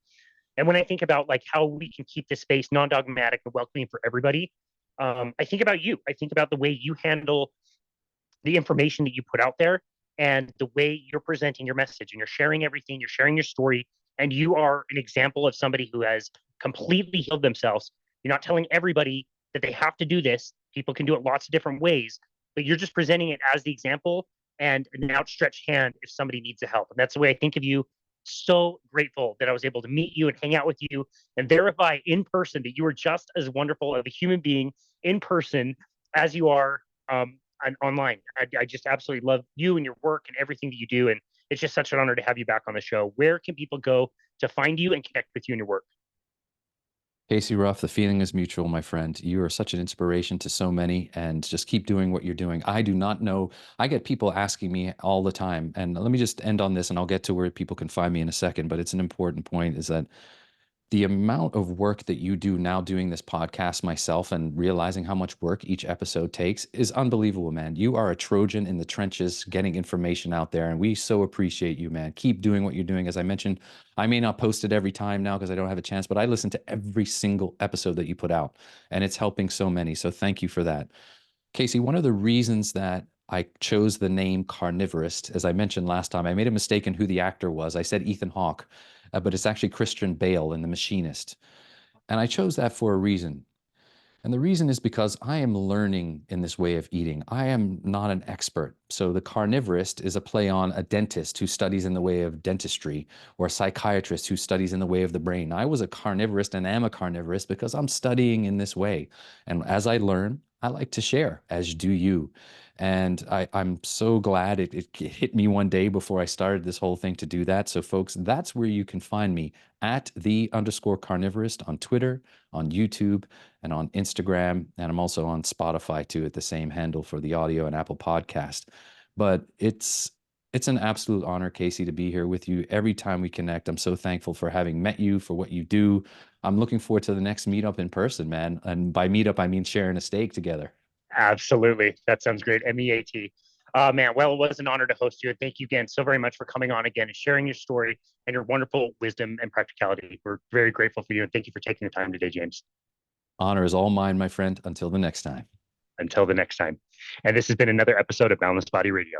And when I think about like how we can keep this space non-dogmatic and welcoming for everybody, I think about you. I think about the way you handle the information that you put out there and the way you're presenting your message and you're sharing everything, you're sharing your story, and you are an example of somebody who has completely healed themselves. You're not telling everybody that they have to do this. People can do it lots of different ways, but you're just presenting it as the example and an outstretched hand if somebody needs the help. And that's the way I think of you. So grateful that I was able to meet you and hang out with you and verify in person that you are just as wonderful of a human being in person as you are online. I just absolutely love you and your work and everything that you do. And it's just such an honor to have you back on the show. Where can people go to find you and connect with you and your work? Casey Ruff, the feeling is mutual, my friend. You are such an inspiration to so many, and just keep doing what you're doing. I do not know. I get people asking me all the time, and let me just end on this, and I'll get to where people can find me in a second, but it's an important point, is that the amount of work that you do now doing this podcast myself and realizing how much work each episode takes is unbelievable, man. You are a Trojan in the trenches getting information out there, and we so appreciate you, man. Keep doing what you're doing. As I mentioned, I may not post it every time now because I don't have a chance, but I listen to every single episode that you put out, and it's helping so many. So thank you for that. Casey, one of the reasons that I chose the name Carnivorist, as I mentioned last time, I made a mistake in who the actor was. I said Ethan Hawke, but it's actually Christian Bale in The Machinist. And I chose that for a reason. And the reason is because I am learning in this way of eating. I am not an expert. So the carnivorist is a play on a dentist who studies in the way of dentistry, or a psychiatrist who studies in the way of the brain. I was a carnivorist and am a carnivorist because I'm studying in this way. And as I learn, I like to share, as do you. And I'm so glad it hit me one day before I started this whole thing to do that. So folks, that's where you can find me, at @the_carnivorist on Twitter, on YouTube, and on Instagram. And I'm also on Spotify too, at the same handle for the audio and Apple Podcast. But it's It's an absolute honor, Casey, to be here with you every time we connect. I'm so thankful for having met you, for what you do. I'm looking forward to the next meetup in person, man. And by meetup, I mean sharing a steak together. Absolutely. That sounds great. MEAT. Man, well, it was an honor to host you. And thank you again so very much for coming on again and sharing your story and your wonderful wisdom and practicality. We're very grateful for you. And thank you for taking the time today, James. Honor is all mine, my friend. Until the next time. Until the next time. And this has been another episode of Boundless Body Radio.